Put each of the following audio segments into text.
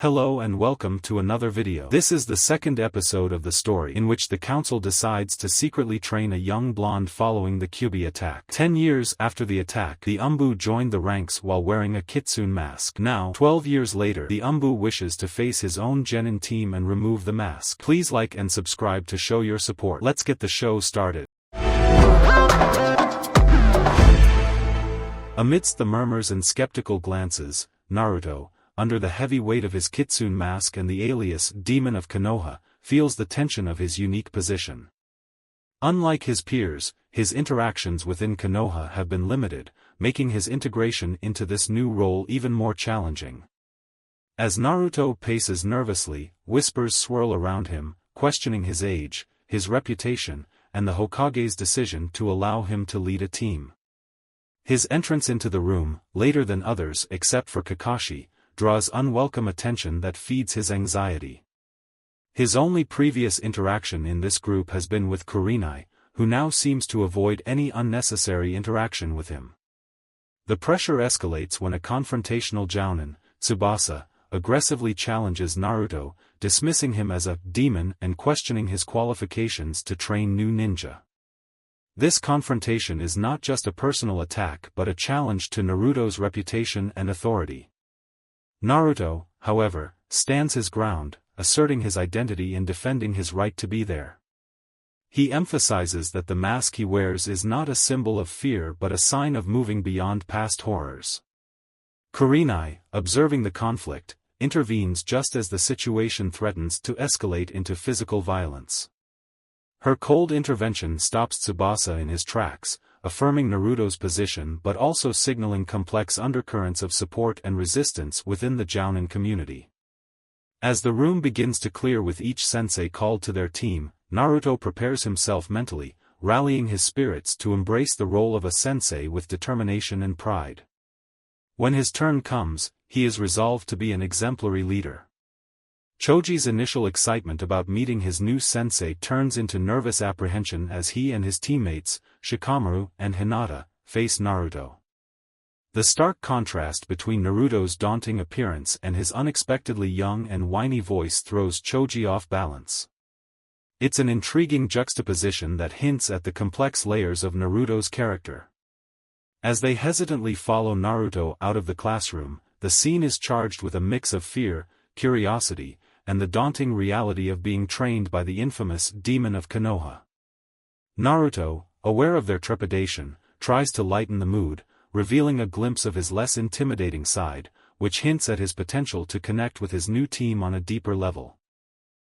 Hello and welcome to another video. This is the second episode of the story in which the council decides to secretly train a young blonde following the Kyubi attack. 10 years after the attack, the Anbu joined the ranks while wearing a Kitsune mask. Now, 12 years later, the Anbu wishes to face his own Genin team and remove the mask. Please like and subscribe to show your support. Let's get the show started. Amidst the murmurs and skeptical glances, Naruto, under the heavy weight of his Kitsune mask and the alias Demon of Konoha, feels the tension of his unique position. Unlike his peers, his interactions within Konoha have been limited, making his integration into this new role even more challenging. As Naruto paces nervously, whispers swirl around him, questioning his age, his reputation, and the Hokage's decision to allow him to lead a team. His entrance into the room, later than others except for Kakashi, draws unwelcome attention that feeds his anxiety. His only previous interaction in this group has been with Kurenai, who now seems to avoid any unnecessary interaction with him. The pressure escalates when a confrontational jounin, Tsubasa, aggressively challenges Naruto, dismissing him as a demon and questioning his qualifications to train new ninja. This confrontation is not just a personal attack but a challenge to Naruto's reputation and authority. Naruto, however, stands his ground, asserting his identity and defending his right to be there. He emphasizes that the mask he wears is not a symbol of fear but a sign of moving beyond past horrors. Kurenai, observing the conflict, intervenes just as the situation threatens to escalate into physical violence. Her cold intervention stops Tsubasa in his tracks, affirming Naruto's position but also signaling complex undercurrents of support and resistance within the jounin community. As the room begins to clear with each sensei called to their team, Naruto prepares himself mentally, rallying his spirits to embrace the role of a sensei with determination and pride. When his turn comes, he is resolved to be an exemplary leader. Choji's initial excitement about meeting his new sensei turns into nervous apprehension as he and his teammates, Shikamaru and Hinata, face Naruto. The stark contrast between Naruto's daunting appearance and his unexpectedly young and whiny voice throws Choji off balance. It's an intriguing juxtaposition that hints at the complex layers of Naruto's character. As they hesitantly follow Naruto out of the classroom, the scene is charged with a mix of fear, curiosity, and the daunting reality of being trained by the infamous Demon of Konoha. Naruto, aware of their trepidation, tries to lighten the mood, revealing a glimpse of his less intimidating side, which hints at his potential to connect with his new team on a deeper level.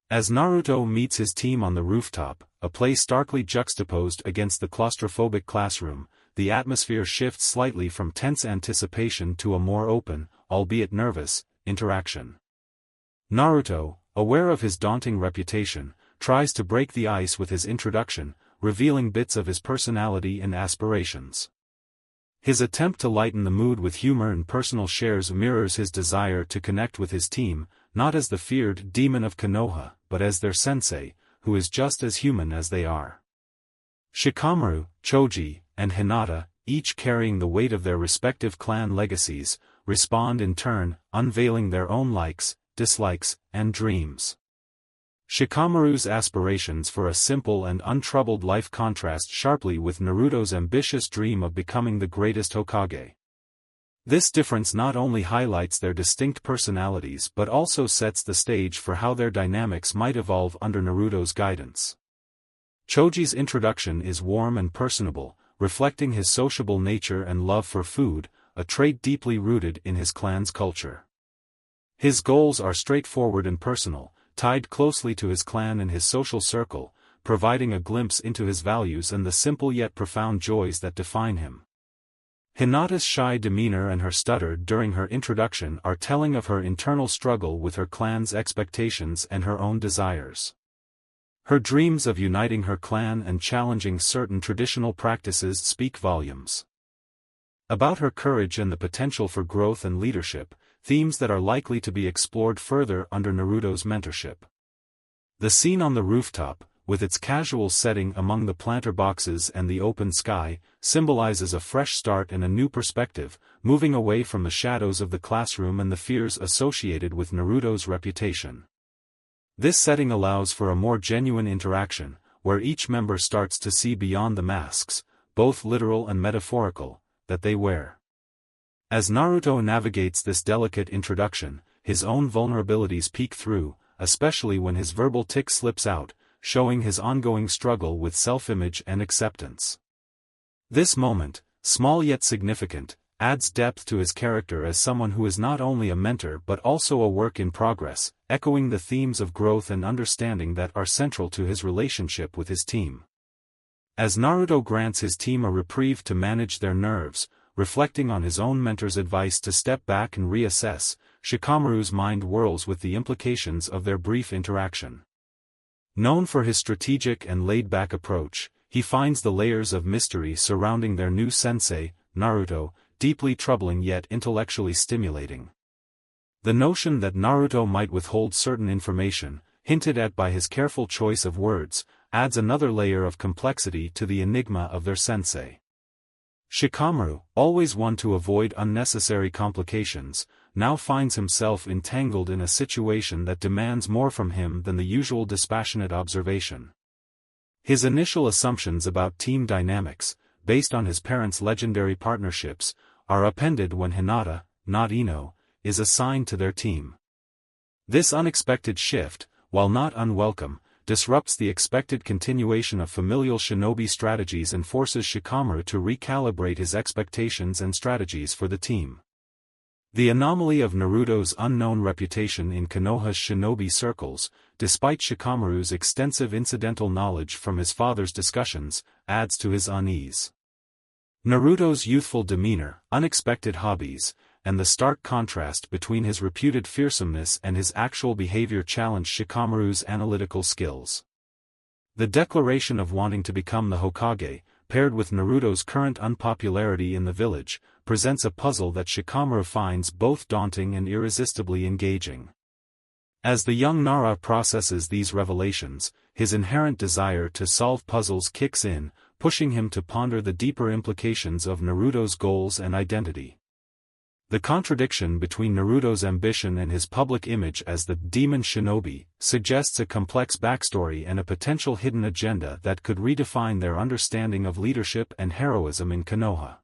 As Naruto meets his team on the rooftop, a place starkly juxtaposed against the claustrophobic classroom, the atmosphere shifts slightly from tense anticipation to a more open, albeit nervous, interaction. Naruto, aware of his daunting reputation, tries to break the ice with his introduction, revealing bits of his personality and aspirations. His attempt to lighten the mood with humor and personal shares mirrors his desire to connect with his team, not as the feared Demon of Konoha, but as their sensei, who is just as human as they are. Shikamaru, Choji, and Hinata, each carrying the weight of their respective clan legacies, respond in turn, unveiling their own likes, dislikes, and dreams. Shikamaru's aspirations for a simple and untroubled life contrast sharply with Naruto's ambitious dream of becoming the greatest Hokage. This difference not only highlights their distinct personalities but also sets the stage for how their dynamics might evolve under Naruto's guidance. Choji's introduction is warm and personable, reflecting his sociable nature and love for food, a trait deeply rooted in his clan's culture. His goals are straightforward and personal, tied closely to his clan and his social circle, providing a glimpse into his values and the simple yet profound joys that define him. Hinata's shy demeanor and her stutter during her introduction are telling of her internal struggle with her clan's expectations and her own desires. Her dreams of uniting her clan and challenging certain traditional practices speak volumes. About her courage and the potential for growth and leadership, themes that are likely to be explored further under Naruto's mentorship. The scene on the rooftop, with its casual setting among the planter boxes and the open sky, symbolizes a fresh start and a new perspective, moving away from the shadows of the classroom and the fears associated with Naruto's reputation. This setting allows for a more genuine interaction, where each member starts to see beyond the masks, both literal and metaphorical, that they wear. As Naruto navigates this delicate introduction, his own vulnerabilities peek through, especially when his verbal tic slips out, showing his ongoing struggle with self-image and acceptance. This moment, small yet significant, adds depth to his character as someone who is not only a mentor but also a work in progress, echoing the themes of growth and understanding that are central to his relationship with his team. As Naruto grants his team a reprieve to manage their nerves, reflecting on his own mentor's advice to step back and reassess, Shikamaru's mind whirls with the implications of their brief interaction. Known for his strategic and laid-back approach, he finds the layers of mystery surrounding their new sensei, Naruto, deeply troubling yet intellectually stimulating. The notion that Naruto might withhold certain information, hinted at by his careful choice of words, adds another layer of complexity to the enigma of their sensei. Shikamaru, always one to avoid unnecessary complications, now finds himself entangled in a situation that demands more from him than the usual dispassionate observation. His initial assumptions about team dynamics, based on his parents' legendary partnerships, are upended when Hinata, not Ino, is assigned to their team. This unexpected shift, while not unwelcome, disrupts the expected continuation of familial shinobi strategies and forces Shikamaru to recalibrate his expectations and strategies for the team. The anomaly of Naruto's unknown reputation in Konoha's shinobi circles, despite Shikamaru's extensive incidental knowledge from his father's discussions, adds to his unease. Naruto's youthful demeanor, unexpected hobbies, and the stark contrast between his reputed fearsomeness and his actual behavior challenge Shikamaru's analytical skills. The declaration of wanting to become the Hokage, paired with Naruto's current unpopularity in the village, presents a puzzle that Shikamaru finds both daunting and irresistibly engaging. As the young Nara processes these revelations, his inherent desire to solve puzzles kicks in, pushing him to ponder the deeper implications of Naruto's goals and identity. The contradiction between Naruto's ambition and his public image as the demon shinobi suggests a complex backstory and a potential hidden agenda that could redefine their understanding of leadership and heroism in Konoha.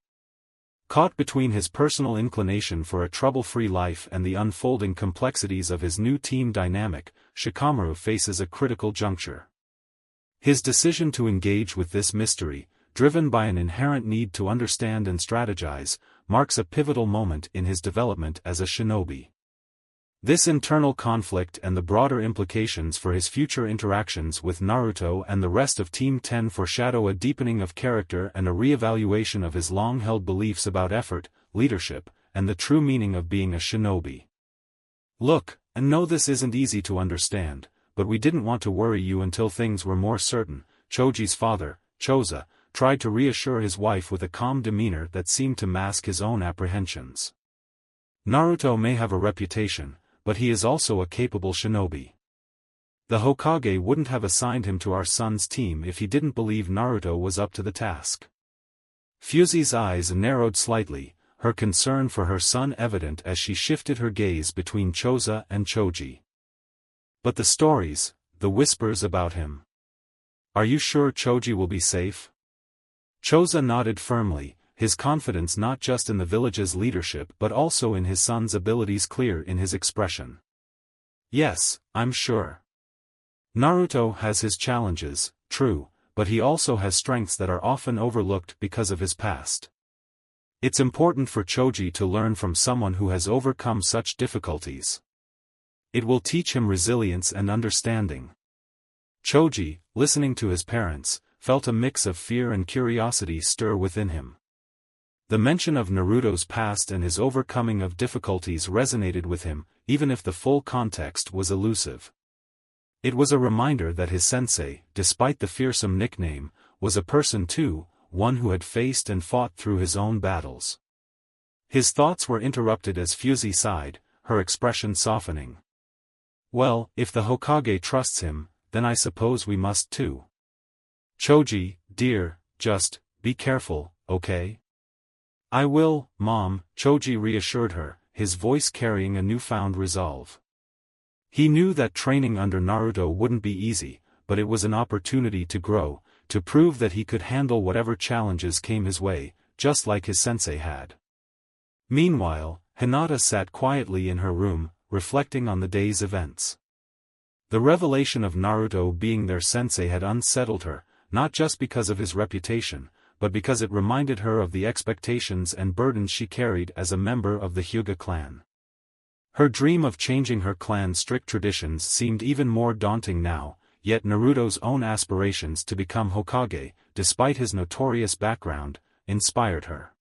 Caught between his personal inclination for a trouble-free life and the unfolding complexities of his new team dynamic, Shikamaru faces a critical juncture. His decision to engage with this mystery, driven by an inherent need to understand and strategize, marks a pivotal moment in his development as a shinobi. This internal conflict and the broader implications for his future interactions with Naruto and the rest of Team 10 foreshadow a deepening of character and a re-evaluation of his long-held beliefs about effort, leadership, and the true meaning of being a shinobi. Look, I know this isn't easy to understand, but we didn't want to worry you until things were more certain, Choji's father, Choza, tried to reassure his wife with a calm demeanor that seemed to mask his own apprehensions. Naruto may have a reputation, but he is also a capable shinobi. The Hokage wouldn't have assigned him to our son's team if he didn't believe Naruto was up to the task. Fuzi's eyes narrowed slightly, her concern for her son evident as she shifted her gaze between Choza and Choji. But the stories, the whispers about him. Are you sure Choji will be safe? Choza nodded firmly, his confidence not just in the village's leadership but also in his son's abilities clear in his expression. Yes, I'm sure. Naruto has his challenges, true, but he also has strengths that are often overlooked because of his past. It's important for Choji to learn from someone who has overcome such difficulties. It will teach him resilience and understanding. Choji, listening to his parents, felt a mix of fear and curiosity stir within him. The mention of Naruto's past and his overcoming of difficulties resonated with him, even if the full context was elusive. It was a reminder that his sensei, despite the fearsome nickname, was a person too, one who had faced and fought through his own battles. His thoughts were interrupted as Fuzi sighed, her expression softening. Well, if the Hokage trusts him, then I suppose we must too. Choji, dear, just, be careful, okay? I will, Mom, Choji reassured her, his voice carrying a newfound resolve. He knew that training under Naruto wouldn't be easy, but it was an opportunity to grow, to prove that he could handle whatever challenges came his way, just like his sensei had. Meanwhile, Hinata sat quietly in her room, reflecting on the day's events. The revelation of Naruto being their sensei had unsettled her, not just because of his reputation, but because it reminded her of the expectations and burdens she carried as a member of the Hyuga clan. Her dream of changing her clan's strict traditions seemed even more daunting now, yet Naruto's own aspirations to become Hokage, despite his notorious background, inspired her.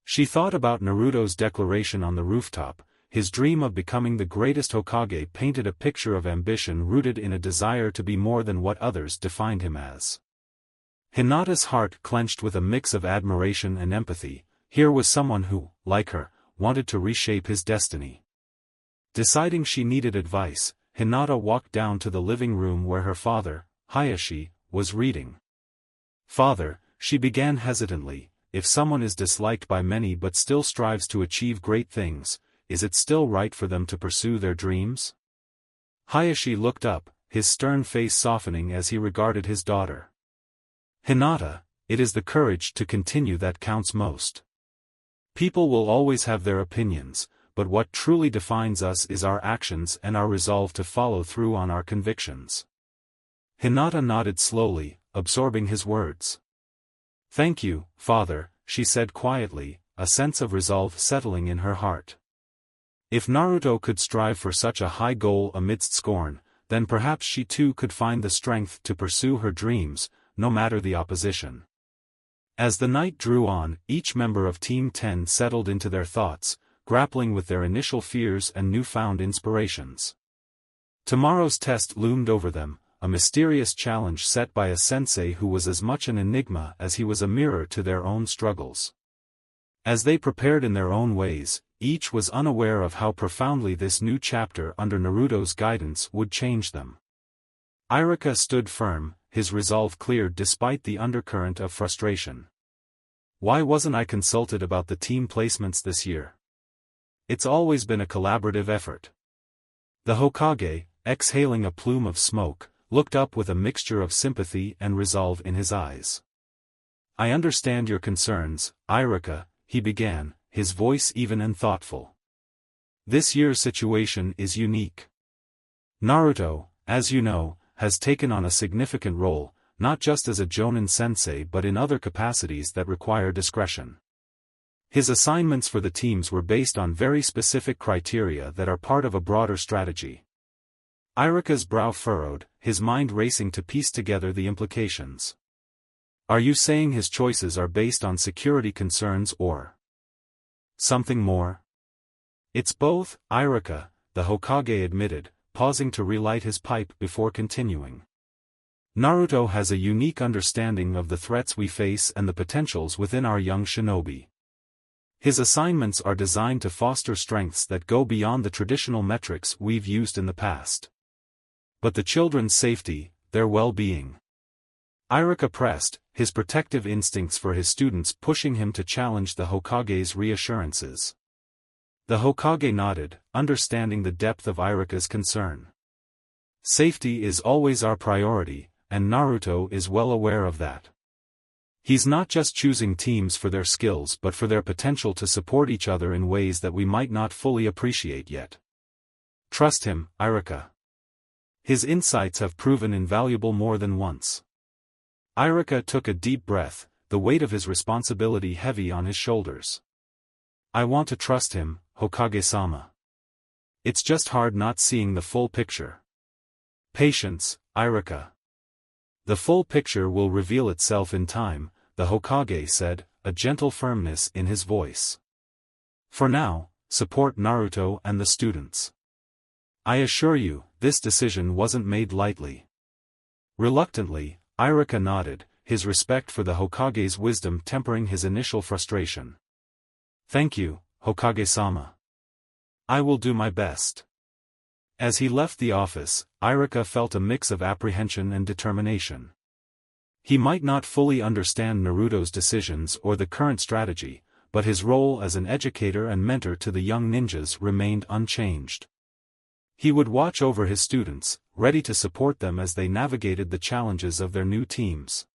She thought about Naruto's declaration on the rooftop. His dream of becoming the greatest Hokage painted a picture of ambition rooted in a desire to be more than what others defined him as. Hinata's heart clenched with a mix of admiration and empathy. Here was someone who, like her, wanted to reshape his destiny. Deciding she needed advice, Hinata walked down to the living room where her father, Hayashi, was reading. Father, she began hesitantly, if someone is disliked by many but still strives to achieve great things, is it still right for them to pursue their dreams? Hayashi looked up, his stern face softening as he regarded his daughter. Hinata, it is the courage to continue that counts most. People will always have their opinions, but what truly defines us is our actions and our resolve to follow through on our convictions. Hinata nodded slowly, absorbing his words. Thank you, father, she said quietly, a sense of resolve settling in her heart. If Naruto could strive for such a high goal amidst scorn, then perhaps she too could find the strength to pursue her dreams, no matter the opposition. As the night drew on, each member of Team 10 settled into their thoughts, grappling with their initial fears and newfound inspirations. Tomorrow's test loomed over them, a mysterious challenge set by a sensei who was as much an enigma as he was a mirror to their own struggles. As they prepared in their own ways, each was unaware of how profoundly this new chapter under Naruto's guidance would change them. Iruka stood firm, his resolve clear despite the undercurrent of frustration. Why wasn't I consulted about the team placements this year? It's always been a collaborative effort. The Hokage, exhaling a plume of smoke, looked up with a mixture of sympathy and resolve in his eyes. I understand your concerns, Iruka, he began, his voice even and thoughtful. This year's situation is unique. Naruto, as you know, has taken on a significant role, not just as a Jonin sensei but in other capacities that require discretion. His assignments for the teams were based on very specific criteria that are part of a broader strategy. Iruka's brow furrowed, his mind racing to piece together the implications. Are you saying his choices are based on security concerns or something more? It's both, Iruka, the Hokage admitted, pausing to relight his pipe before continuing. Naruto has a unique understanding of the threats we face and the potentials within our young shinobi. His assignments are designed to foster strengths that go beyond the traditional metrics we've used in the past. But the children's safety, their well-being. Iruka pressed, his protective instincts for his students pushing him to challenge the Hokage's reassurances. The Hokage nodded, understanding the depth of Iruka's concern. Safety is always our priority, and Naruto is well aware of that. He's not just choosing teams for their skills but for their potential to support each other in ways that we might not fully appreciate yet. Trust him, Iruka. His insights have proven invaluable more than once. Iruka took a deep breath, the weight of his responsibility heavy on his shoulders. I want to trust him, Hokage-sama. It's just hard not seeing the full picture. Patience, Iruka. The full picture will reveal itself in time, the Hokage said, a gentle firmness in his voice. For now, support Naruto and the students. I assure you, this decision wasn't made lightly. Reluctantly, Iruka nodded, his respect for the Hokage's wisdom tempering his initial frustration. Thank you, Hokage-sama. I will do my best. As he left the office, Irika felt a mix of apprehension and determination. He might not fully understand Naruto's decisions or the current strategy, but his role as an educator and mentor to the young ninjas remained unchanged. He would watch over his students, ready to support them as they navigated the challenges of their new teams.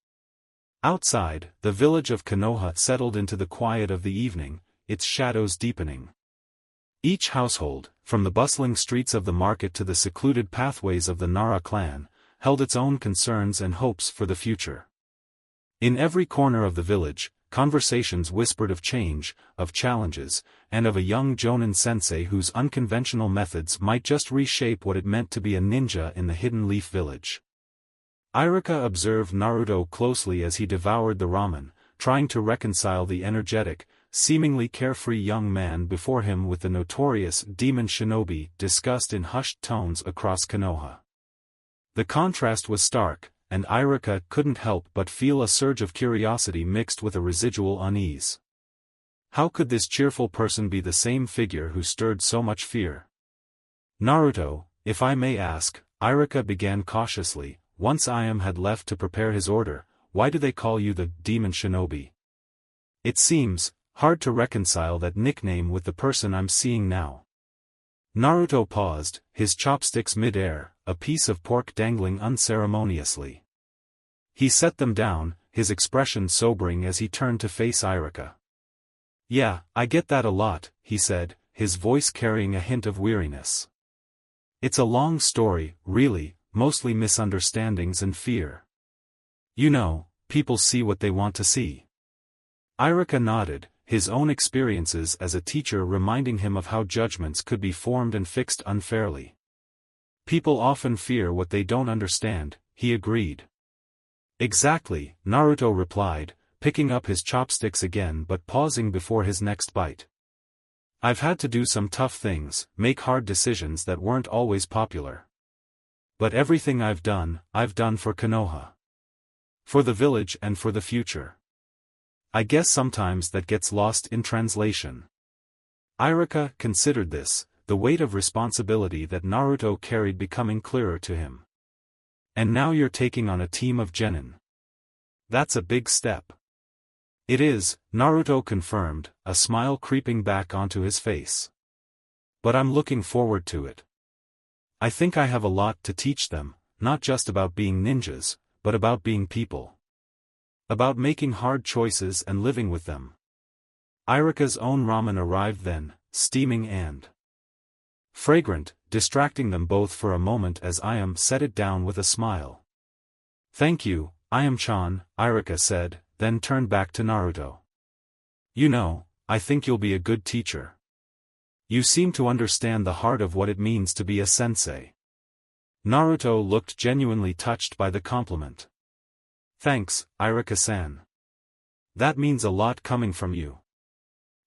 Outside, the village of Konoha settled into the quiet of the evening, its shadows deepening. Each household, from the bustling streets of the market to the secluded pathways of the Nara clan, held its own concerns and hopes for the future. In every corner of the village, conversations whispered of change, of challenges, and of a young Jonin sensei whose unconventional methods might just reshape what it meant to be a ninja in the Hidden Leaf Village. Irika observed Naruto closely as he devoured the ramen, trying to reconcile the energetic, seemingly carefree young man before him with the notorious demon Shinobi discussed in hushed tones across Konoha. The contrast was stark, and Irika couldn't help but feel a surge of curiosity mixed with a residual unease. How could this cheerful person be the same figure who stirred so much fear? Naruto, if I may ask, Irika began cautiously, once Iam had left to prepare his order, why do they call you the demon Shinobi? It seems hard to reconcile that nickname with the person I'm seeing now. Naruto paused, his chopsticks mid-air, a piece of pork dangling unceremoniously. He set them down, his expression sobering as he turned to face Irika. Yeah, I get that a lot, he said, his voice carrying a hint of weariness. It's a long story, really, mostly misunderstandings and fear. You know, people see what they want to see. Irika nodded, his own experiences as a teacher reminding him of how judgments could be formed and fixed unfairly. People often fear what they don't understand, he agreed. Exactly, Naruto replied, picking up his chopsticks again but pausing before his next bite. I've had to do some tough things, make hard decisions that weren't always popular. But everything I've done for Konoha. For the village and for the future. I guess sometimes that gets lost in translation. Irika considered this, the weight of responsibility that Naruto carried becoming clearer to him. And now you're taking on a team of genin. That's a big step. It is, Naruto confirmed, a smile creeping back onto his face. But I'm looking forward to it. I think I have a lot to teach them, not just about being ninjas, but about being people. About making hard choices and living with them. Irika's own ramen arrived then, steaming and fragrant, distracting them both for a moment as Iam set it down with a smile. Thank you, Iam-chan, Irika said, then turned back to Naruto. You know, I think you'll be a good teacher. You seem to understand the heart of what it means to be a sensei. Naruto looked genuinely touched by the compliment. Thanks, Irika-san. That means a lot coming from you.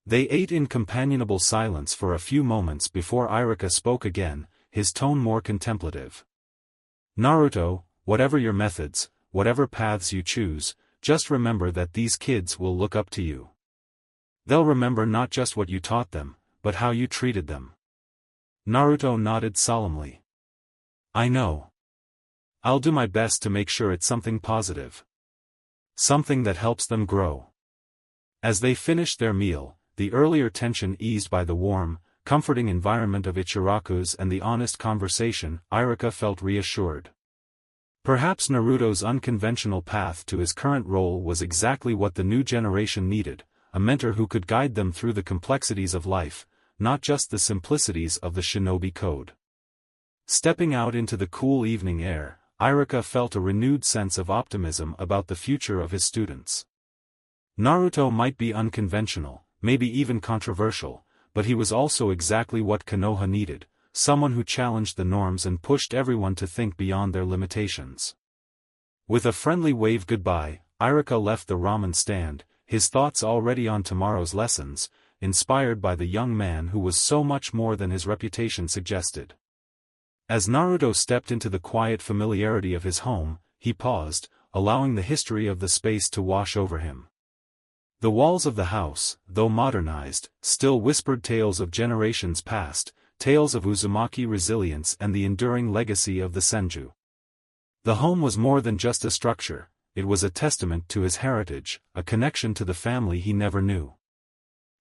They ate in companionable silence for a few moments before Irika spoke again, his tone more contemplative. Naruto, whatever your methods, whatever paths you choose, just remember that these kids will look up to you. They'll remember not just what you taught them, but how you treated them. Naruto nodded solemnly. I know. I'll do my best to make sure it's something positive. Something that helps them grow. As they finished their meal, the earlier tension eased by the warm, comforting environment of Ichiraku's and the honest conversation, Irika felt reassured. Perhaps Naruto's unconventional path to his current role was exactly what the new generation needed, a mentor who could guide them through the complexities of life, not just the simplicities of the shinobi code. Stepping out into the cool evening air, Irika felt a renewed sense of optimism about the future of his students. Naruto might be unconventional, maybe even controversial, but he was also exactly what Konoha needed, someone who challenged the norms and pushed everyone to think beyond their limitations. With a friendly wave goodbye, Irika left the ramen stand, his thoughts already on tomorrow's lessons, inspired by the young man who was so much more than his reputation suggested. As Naruto stepped into the quiet familiarity of his home, he paused, allowing the history of the space to wash over him. The walls of the house, though modernized, still whispered tales of generations past, tales of Uzumaki resilience and the enduring legacy of the Senju. The home was more than just a structure, it was a testament to his heritage, a connection to the family he never knew.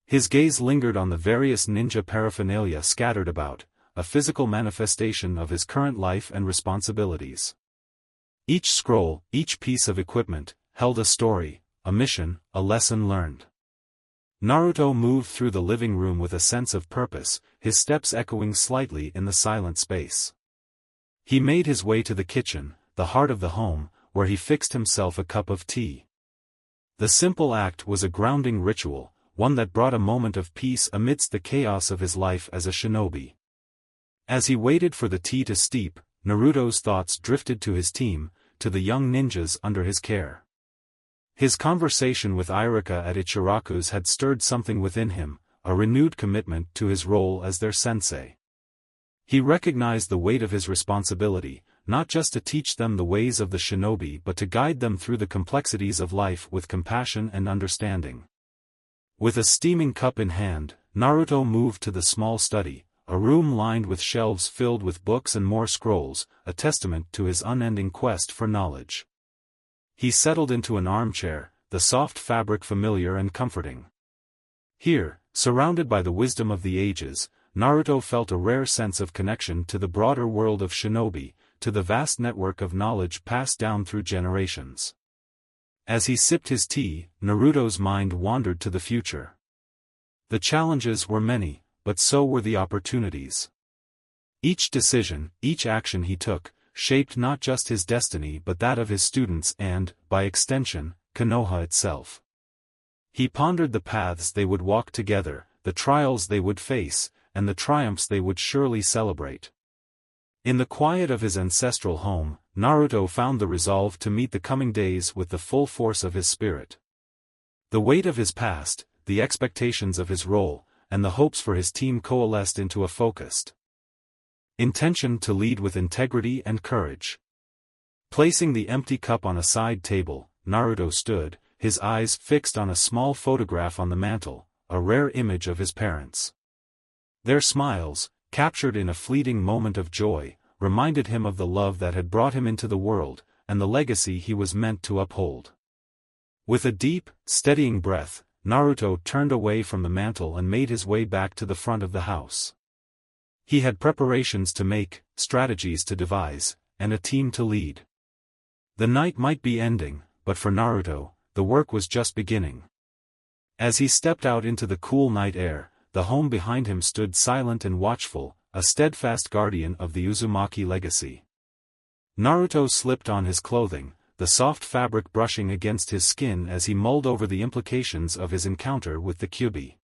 His gaze lingered on the various ninja paraphernalia scattered about, a physical manifestation of his current life and responsibilities. Each scroll, each piece of equipment, held a story, a mission, a lesson learned. Naruto moved through the living room with a sense of purpose, his steps echoing slightly in the silent space. He made his way to the kitchen, the heart of the home, where he fixed himself a cup of tea. The simple act was a grounding ritual, one that brought a moment of peace amidst the chaos of his life as a shinobi. As he waited for the tea to steep, Naruto's thoughts drifted to his team, to the young ninjas under his care. His conversation with Irika at Ichiraku's had stirred something within him, a renewed commitment to his role as their sensei. He recognized the weight of his responsibility, not just to teach them the ways of the shinobi but to guide them through the complexities of life with compassion and understanding. With a steaming cup in hand, Naruto moved to the small study, a room lined with shelves filled with books and more scrolls, a testament to his unending quest for knowledge. He settled into an armchair, the soft fabric familiar and comforting. Here, surrounded by the wisdom of the ages, Naruto felt a rare sense of connection to the broader world of shinobi, to the vast network of knowledge passed down through generations. As he sipped his tea, Naruto's mind wandered to the future. The challenges were many, but so were the opportunities. Each decision, each action he took, shaped not just his destiny but that of his students and, by extension, Konoha itself. He pondered the paths they would walk together, the trials they would face, and the triumphs they would surely celebrate. In the quiet of his ancestral home, Naruto found the resolve to meet the coming days with the full force of his spirit. The weight of his past, the expectations of his role, and the hopes for his team coalesced into a focused intention to lead with integrity and courage. Placing the empty cup on a side table, Naruto stood, his eyes fixed on a small photograph on the mantel, a rare image of his parents. Their smiles, captured in a fleeting moment of joy, reminded him of the love that had brought him into the world, and the legacy he was meant to uphold. With a deep, steadying breath, Naruto turned away from the mantel and made his way back to the front of the house. He had preparations to make, strategies to devise, and a team to lead. The night might be ending, but for Naruto, the work was just beginning. As he stepped out into the cool night air, the home behind him stood silent and watchful, a steadfast guardian of the Uzumaki legacy. Naruto slipped on his clothing, the soft fabric brushing against his skin as he mulled over the implications of his encounter with the Kyubi.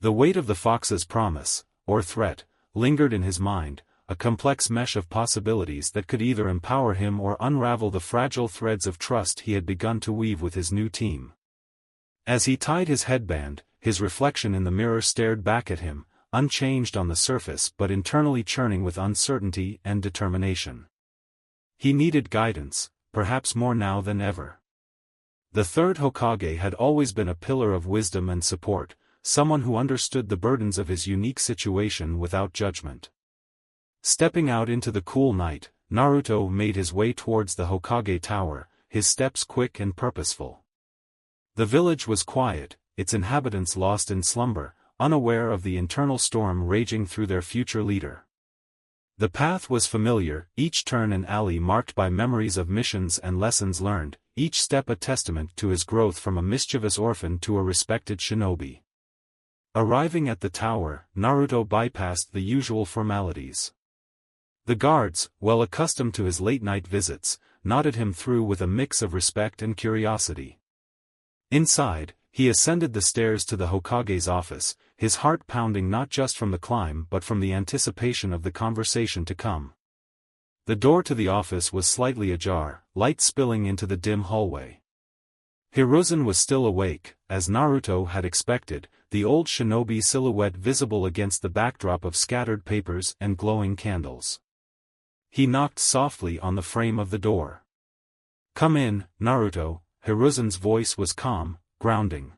The weight of the fox's promise, or threat, lingered in his mind, a complex mesh of possibilities that could either empower him or unravel the fragile threads of trust he had begun to weave with his new team. As he tied his headband, his reflection in the mirror stared back at him, unchanged on the surface but internally churning with uncertainty and determination. He needed guidance, perhaps more now than ever. The third Hokage had always been a pillar of wisdom and support, someone who understood the burdens of his unique situation without judgment. Stepping out into the cool night, Naruto made his way towards the Hokage tower, his steps quick and purposeful. The village was quiet, its inhabitants lost in slumber, unaware of the internal storm raging through their future leader. The path was familiar, each turn and alley marked by memories of missions and lessons learned, each step a testament to his growth from a mischievous orphan to a respected shinobi. Arriving at the tower, Naruto bypassed the usual formalities. The guards, well accustomed to his late-night visits, nodded him through with a mix of respect and curiosity. Inside, he ascended the stairs to the Hokage's office, his heart pounding not just from the climb but from the anticipation of the conversation to come. The door to the office was slightly ajar, light spilling into the dim hallway. Hiruzen was still awake, as Naruto had expected, the old shinobi silhouette visible against the backdrop of scattered papers and glowing candles. He knocked softly on the frame of the door. "Come in, Naruto." Hiruzen's voice was calm, grounding.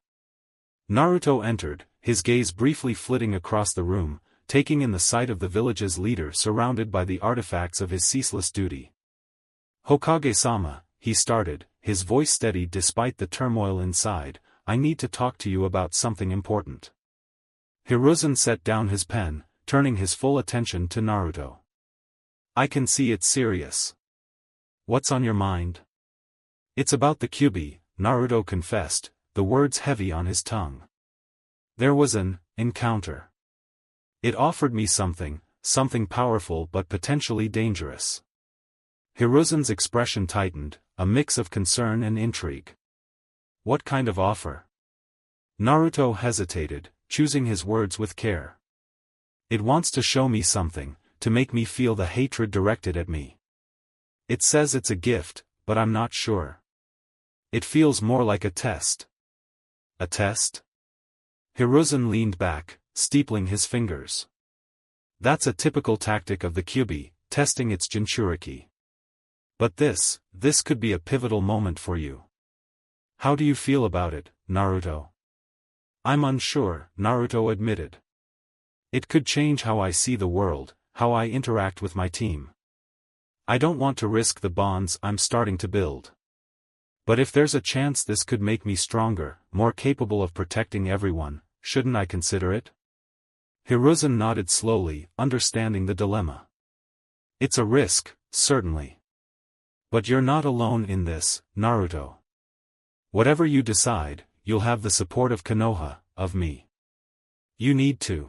Naruto entered, his gaze briefly flitting across the room, taking in the sight of the village's leader surrounded by the artifacts of his ceaseless duty. "Hokage-sama," he started, his voice steady despite the turmoil inside, "I need to talk to you about something important." Hiruzen set down his pen, turning his full attention to Naruto. "I can see it's serious. What's on your mind?" "It's about the Kyubi," Naruto confessed, the words heavy on his tongue. "There was an encounter. It offered me something powerful but potentially dangerous." Hiruzen's expression tightened, a mix of concern and intrigue. "What kind of offer?" Naruto hesitated, choosing his words with care. "It wants to show me something, to make me feel the hatred directed at me. It says it's a gift, but I'm not sure. It feels more like a test." "A test?" Hiruzen leaned back, steepling his fingers. "That's a typical tactic of the Kyubi, testing its Jinchuriki. But this could be a pivotal moment for you. How do you feel about it, Naruto?" "I'm unsure," Naruto admitted. "It could change how I see the world, how I interact with my team. I don't want to risk the bonds I'm starting to build. But if there's a chance this could make me stronger, more capable of protecting everyone, shouldn't I consider it?" Hiruzen nodded slowly, understanding the dilemma. "It's a risk, certainly. But you're not alone in this, Naruto. Whatever you decide, you'll have the support of Konoha, of me. You need to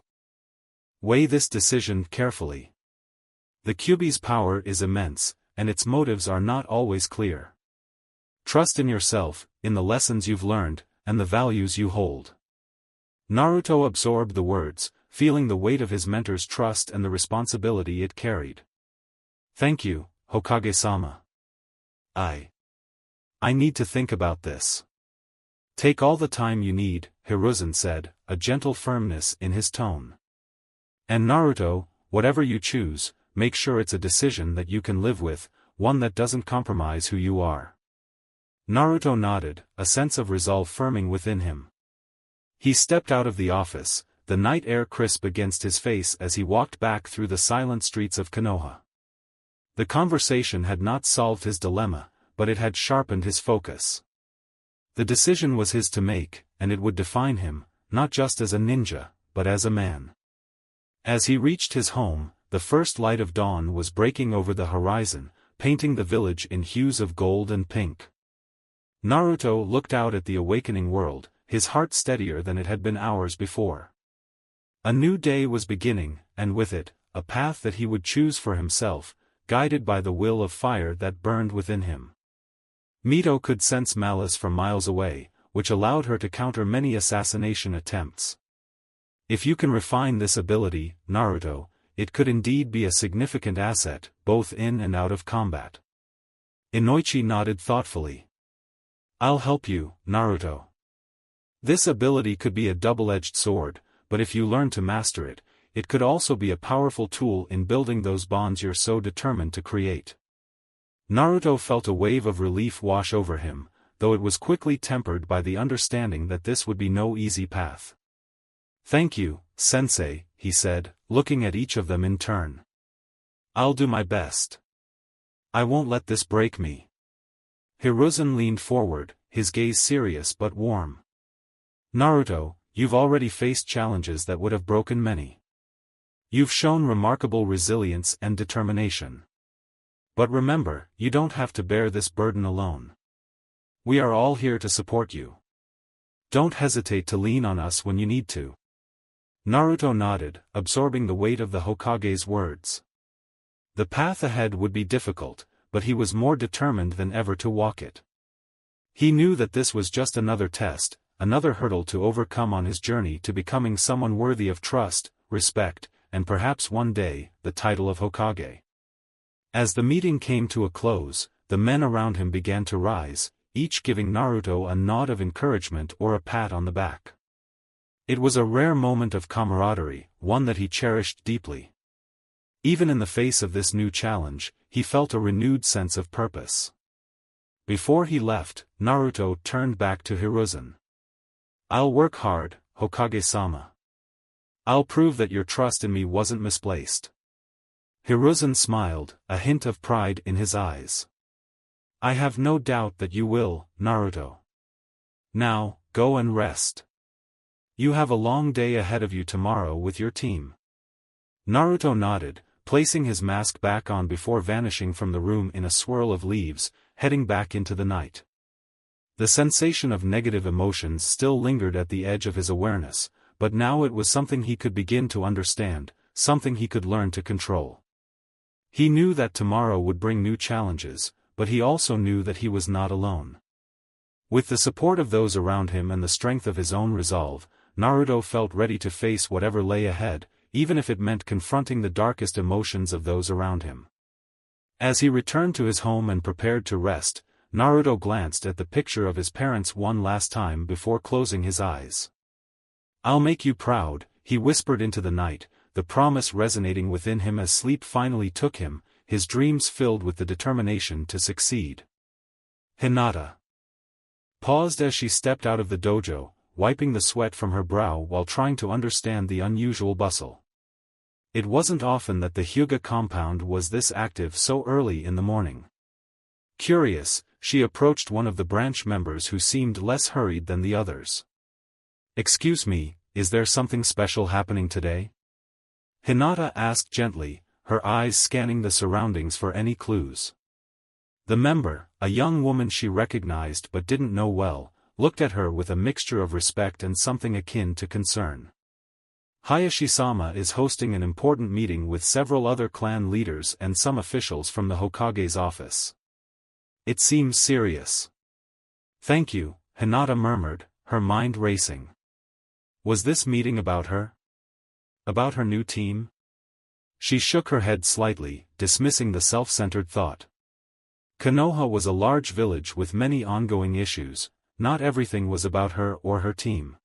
weigh this decision carefully. The Kyubi's power is immense, and its motives are not always clear. Trust in yourself, in the lessons you've learned, and the values you hold." Naruto absorbed the words, feeling the weight of his mentor's trust and the responsibility it carried. "Thank you, Hokage-sama. I need to think about this." "Take all the time you need," Hiruzen said, a gentle firmness in his tone. "And Naruto, whatever you choose, make sure it's a decision that you can live with, one that doesn't compromise who you are." Naruto nodded, a sense of resolve firming within him. He stepped out of the office, the night air crisp against his face as he walked back through the silent streets of Konoha. The conversation had not solved his dilemma, but it had sharpened his focus. The decision was his to make, and it would define him, not just as a ninja, but as a man. As he reached his home, the first light of dawn was breaking over the horizon, painting the village in hues of gold and pink. Naruto looked out at the awakening world, his heart steadier than it had been hours before. A new day was beginning, and with it, a path that he would choose for himself, guided by the will of fire that burned within him. Mito could sense malice from miles away, which allowed her to counter many assassination attempts. If you can refine this ability, Naruto, it could indeed be a significant asset, both in and out of combat. Inoichi nodded thoughtfully. "I'll help you, Naruto. This ability could be a double-edged sword, but if you learn to master it, it could also be a powerful tool in building those bonds you're so determined to create." Naruto felt a wave of relief wash over him, though it was quickly tempered by the understanding that this would be no easy path. "Thank you, Sensei," he said, looking at each of them in turn. "I'll do my best. I won't let this break me." Hiruzen leaned forward, his gaze serious but warm. "Naruto, you've already faced challenges that would have broken many. You've shown remarkable resilience and determination. But remember, you don't have to bear this burden alone. We are all here to support you. Don't hesitate to lean on us when you need to." Naruto nodded, absorbing the weight of the Hokage's words. The path ahead would be difficult, but he was more determined than ever to walk it. He knew that this was just another test, another hurdle to overcome on his journey to becoming someone worthy of trust, respect, and perhaps one day, the title of Hokage. As the meeting came to a close, the men around him began to rise, each giving Naruto a nod of encouragement or a pat on the back. It was a rare moment of camaraderie, one that he cherished deeply. Even in the face of this new challenge, he felt a renewed sense of purpose. Before he left, Naruto turned back to Hiruzen. "I'll work hard, Hokage-sama. I'll prove that your trust in me wasn't misplaced. Hiruzen smiled, a hint of pride in his eyes. I have no doubt that you will, Naruto. Now, go and rest. You have a long day ahead of you tomorrow with your team. Naruto nodded, placing his mask back on before vanishing from the room in a swirl of leaves, heading back into the night. The sensation of negative emotions still lingered at the edge of his awareness, but now it was something he could begin to understand, something he could learn to control. He knew that tomorrow would bring new challenges, but he also knew that he was not alone. With the support of those around him and the strength of his own resolve, Naruto felt ready to face whatever lay ahead, even if it meant confronting the darkest emotions of those around him. As he returned to his home and prepared to rest, Naruto glanced at the picture of his parents one last time before closing his eyes. I'll make you proud, he whispered into the night, the promise resonating within him as sleep finally took him, his dreams filled with the determination to succeed. Hinata paused as she stepped out of the dojo, wiping the sweat from her brow while trying to understand the unusual bustle. It wasn't often that the Hyuga compound was this active so early in the morning. Curious, she approached one of the branch members who seemed less hurried than the others. Excuse me, is there something special happening today? Hinata asked gently, her eyes scanning the surroundings for any clues. The member, a young woman she recognized but didn't know well, looked at her with a mixture of respect and something akin to concern. Hayashi-sama is hosting an important meeting with several other clan leaders and some officials from the Hokage's office. It seems serious. Thank you, Hinata murmured, her mind racing. Was this meeting about her? About her new team? She shook her head slightly, dismissing the self-centered thought. Konoha was a large village with many ongoing issues, not everything was about her or her team.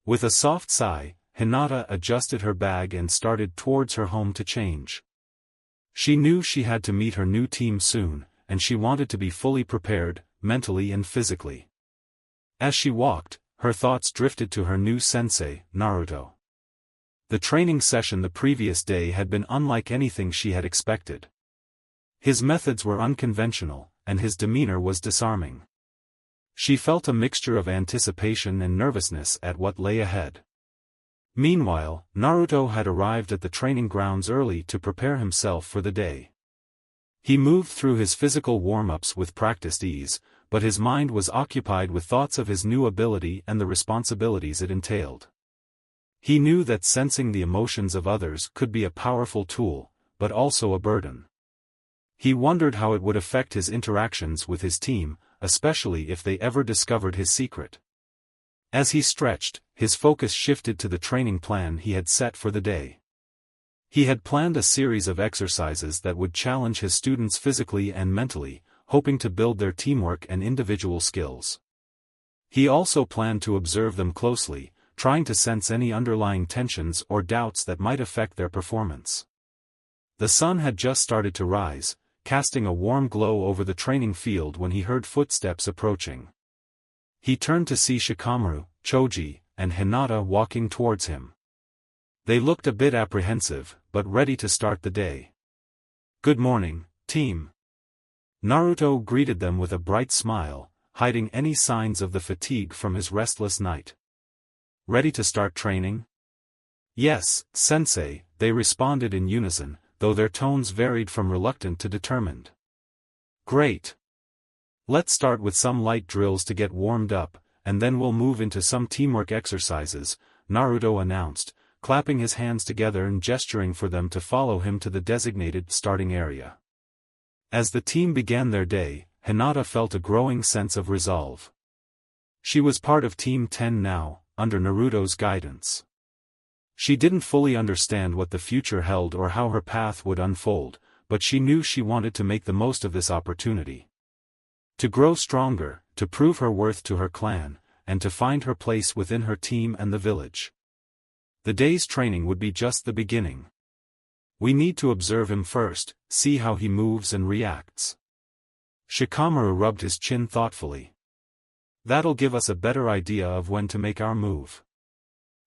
With a soft sigh, Hinata adjusted her bag and started towards her home to change. She knew she had to meet her new team soon, and she wanted to be fully prepared, mentally and physically. As she walked, her thoughts drifted to her new sensei, Naruto. The training session the previous day had been unlike anything she had expected. His methods were unconventional, and his demeanor was disarming. She felt a mixture of anticipation and nervousness at what lay ahead. Meanwhile, Naruto had arrived at the training grounds early to prepare himself for the day. He moved through his physical warm-ups with practiced ease, but his mind was occupied with thoughts of his new ability and the responsibilities it entailed. He knew that sensing the emotions of others could be a powerful tool, but also a burden. He wondered how it would affect his interactions with his team, especially if they ever discovered his secret. As he stretched, his focus shifted to the training plan he had set for the day. He had planned a series of exercises that would challenge his students physically and mentally, hoping to build their teamwork and individual skills. He also planned to observe them closely, trying to sense any underlying tensions or doubts that might affect their performance. The sun had just started to rise, casting a warm glow over the training field when he heard footsteps approaching. He turned to see Shikamaru, Choji, and Hinata walking towards him. They looked a bit apprehensive, but ready to start the day. Good morning, team. Naruto greeted them with a bright smile, hiding any signs of the fatigue from his restless night. Ready to start training? Yes, sensei, they responded in unison, though their tones varied from reluctant to determined. Great. Let's start with some light drills to get warmed up, and then we'll move into some teamwork exercises, Naruto announced, clapping his hands together and gesturing for them to follow him to the designated starting area. As the team began their day, Hinata felt a growing sense of resolve. She was part of Team 10 now, under Naruto's guidance. She didn't fully understand what the future held or how her path would unfold, but she knew she wanted to make the most of this opportunity. To grow stronger, to prove her worth to her clan, and to find her place within her team and the village. The day's training would be just the beginning. We need to observe him first, see how he moves and reacts. Shikamaru rubbed his chin thoughtfully. That'll give us a better idea of when to make our move.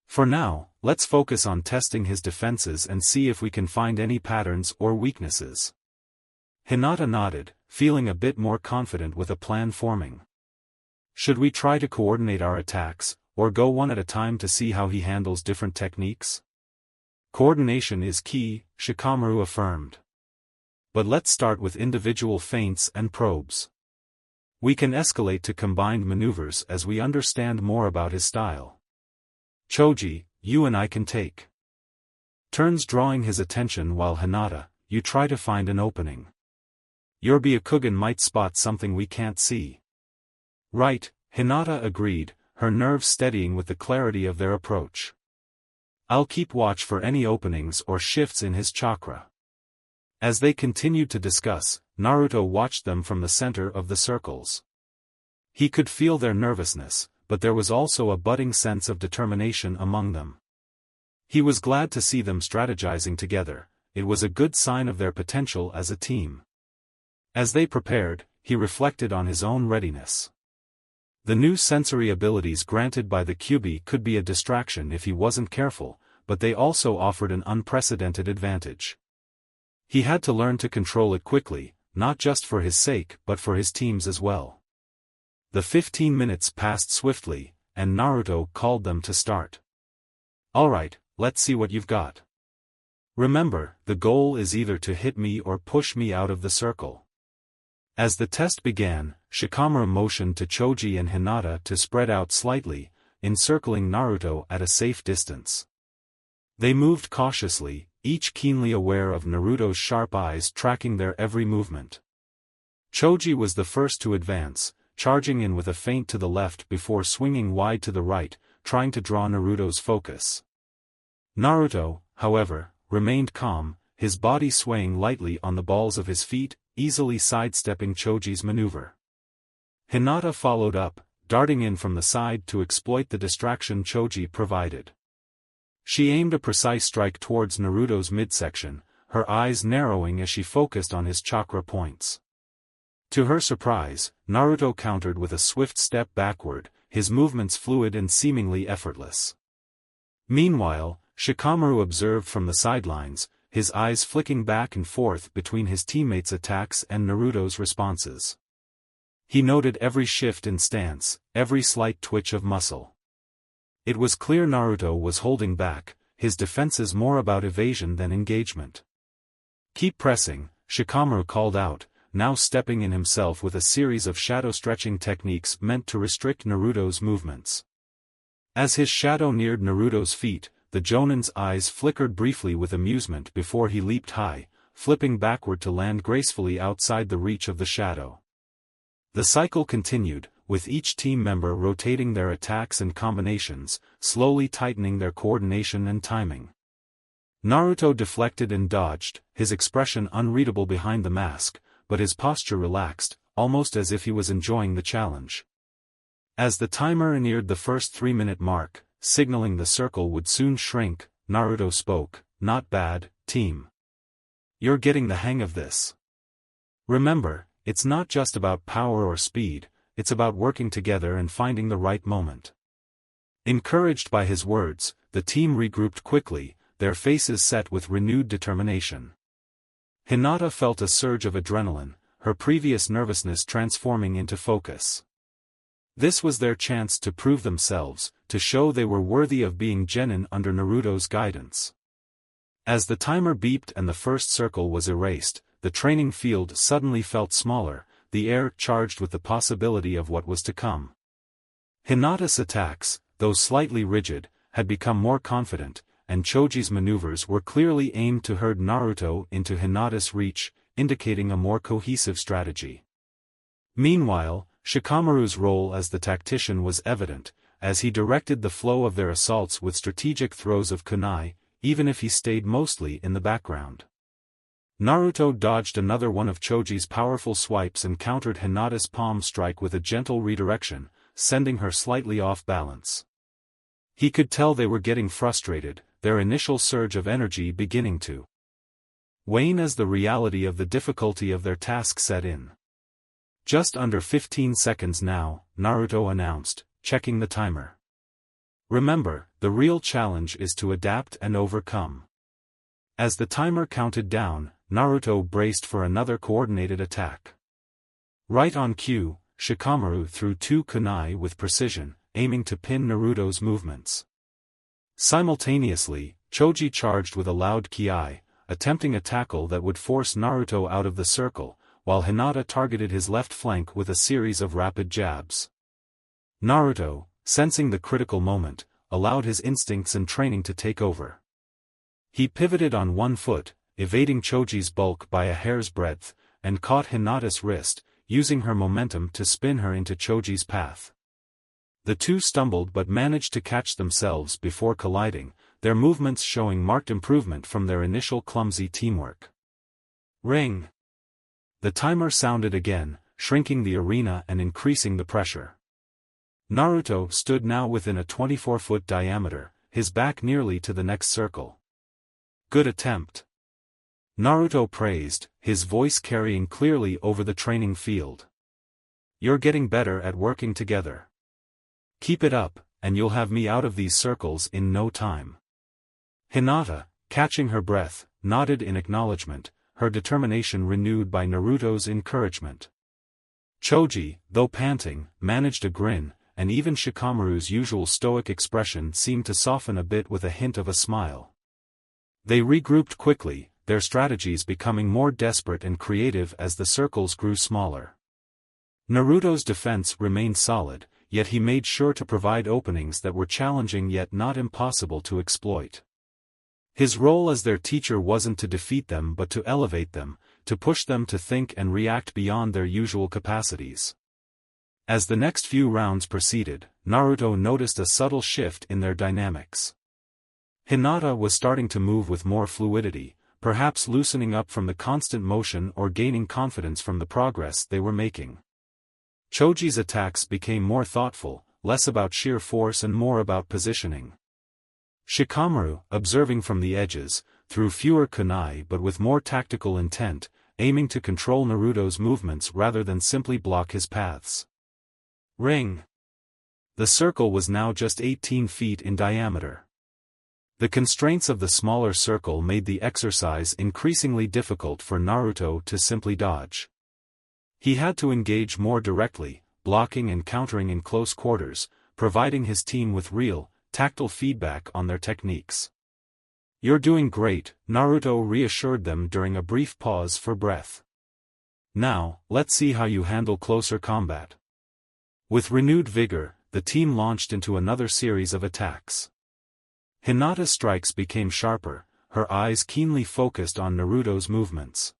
For now, let's focus on testing his defenses and see if we can find any patterns or weaknesses. Hinata nodded, feeling a bit more confident with a plan forming. Should we try to coordinate our attacks, or go one at a time to see how he handles different techniques? Coordination is key, Shikamaru affirmed. But let's start with individual feints and probes. We can escalate to combined maneuvers as we understand more about his style. Choji, you and I can take turns drawing his attention while Hinata, you try to find an opening. Your Byakugan might spot something we can't see. Right, Hinata agreed, her nerves steadying with the clarity of their approach. I'll keep watch for any openings or shifts in his chakra. As they continued to discuss, Naruto watched them from the center of the circles. He could feel their nervousness, but there was also a budding sense of determination among them. He was glad to see them strategizing together, it was a good sign of their potential as a team. As they prepared, he reflected on his own readiness. The new sensory abilities granted by the Kyubi could be a distraction if he wasn't careful, but they also offered an unprecedented advantage. He had to learn to control it quickly, not just for his sake but for his team's as well. The 15 minutes passed swiftly, and Naruto called them to start. Alright, let's see what you've got. Remember, the goal is either to hit me or push me out of the circle. As the test began, Shikamaru motioned to Choji and Hinata to spread out slightly, encircling Naruto at a safe distance. They moved cautiously, each keenly aware of Naruto's sharp eyes tracking their every movement. Choji was the first to advance, charging in with a feint to the left before swinging wide to the right, trying to draw Naruto's focus. Naruto, however, remained calm, his body swaying lightly on the balls of his feet, easily sidestepping Choji's maneuver. Hinata followed up, darting in from the side to exploit the distraction Choji provided. She aimed a precise strike towards Naruto's midsection, her eyes narrowing as she focused on his chakra points. To her surprise, Naruto countered with a swift step backward, his movements fluid and seemingly effortless. Meanwhile, Shikamaru observed from the sidelines, his eyes flicking back and forth between his teammates' attacks and Naruto's responses. He noted every shift in stance, every slight twitch of muscle. It was clear Naruto was holding back, his defenses more about evasion than engagement. Keep pressing, Shikamaru called out, now stepping in himself with a series of shadow-stretching techniques meant to restrict Naruto's movements. As his shadow neared Naruto's feet, the Jonin's eyes flickered briefly with amusement before he leaped high, flipping backward to land gracefully outside the reach of the shadow. The cycle continued, with each team member rotating their attacks and combinations, slowly tightening their coordination and timing. Naruto deflected and dodged, his expression unreadable behind the mask, but his posture relaxed, almost as if he was enjoying the challenge. As the timer neared the first 3-minute mark, signaling the circle would soon shrink, Naruto spoke, "Not bad, team. You're getting the hang of this. Remember, it's not just about power or speed, it's about working together and finding the right moment." Encouraged by his words, the team regrouped quickly, their faces set with renewed determination. Hinata felt a surge of adrenaline, her previous nervousness transforming into focus. This was their chance to prove themselves, to show they were worthy of being Genin under Naruto's guidance. As the timer beeped and the first circle was erased, the training field suddenly felt smaller, the air charged with the possibility of what was to come. Hinata's attacks, though slightly rigid, had become more confident, and Choji's maneuvers were clearly aimed to herd Naruto into Hinata's reach, indicating a more cohesive strategy. Meanwhile, Shikamaru's role as the tactician was evident, as he directed the flow of their assaults with strategic throws of kunai, even if he stayed mostly in the background. Naruto dodged another one of Choji's powerful swipes and countered Hinata's palm strike with a gentle redirection, sending her slightly off balance. He could tell they were getting frustrated, their initial surge of energy beginning to wane as the reality of the difficulty of their task set in. "Just under 15 seconds now," Naruto announced, checking the timer. Remember, the real challenge is to adapt and overcome. As the timer counted down, Naruto braced for another coordinated attack. Right on cue, Shikamaru threw two kunai with precision, aiming to pin Naruto's movements. Simultaneously, Choji charged with a loud kiai, attempting a tackle that would force Naruto out of the circle, while Hinata targeted his left flank with a series of rapid jabs. Naruto, sensing the critical moment, allowed his instincts and training to take over. He pivoted on one foot, evading Choji's bulk by a hair's breadth, and caught Hinata's wrist, using her momentum to spin her into Choji's path. The two stumbled but managed to catch themselves before colliding, their movements showing marked improvement from their initial clumsy teamwork. Ring! The timer sounded again, shrinking the arena and increasing the pressure. Naruto stood now within a 24-foot diameter, his back nearly to the next circle. Good attempt. Naruto praised, his voice carrying clearly over the training field. You're getting better at working together. Keep it up, and you'll have me out of these circles in no time. Hinata, catching her breath, nodded in acknowledgement, her determination renewed by Naruto's encouragement. Choji, though panting, managed a grin, and even Shikamaru's usual stoic expression seemed to soften a bit with a hint of a smile. They regrouped quickly, their strategies becoming more desperate and creative as the circles grew smaller. Naruto's defense remained solid, yet he made sure to provide openings that were challenging yet not impossible to exploit. His role as their teacher wasn't to defeat them but to elevate them, to push them to think and react beyond their usual capacities. As the next few rounds proceeded, Naruto noticed a subtle shift in their dynamics. Hinata was starting to move with more fluidity, perhaps loosening up from the constant motion or gaining confidence from the progress they were making. Choji's attacks became more thoughtful, less about sheer force and more about positioning. Shikamaru, observing from the edges, threw fewer kunai but with more tactical intent, aiming to control Naruto's movements rather than simply block his paths. Ring! The circle was now just 18 feet in diameter. The constraints of the smaller circle made the exercise increasingly difficult for Naruto to simply dodge. He had to engage more directly, blocking and countering in close quarters, providing his team with real, tactile feedback on their techniques. You're doing great, Naruto reassured them during a brief pause for breath. Now, let's see how you handle closer combat. With renewed vigor, the team launched into another series of attacks. Hinata's strikes became sharper, her eyes keenly focused on Naruto's movements.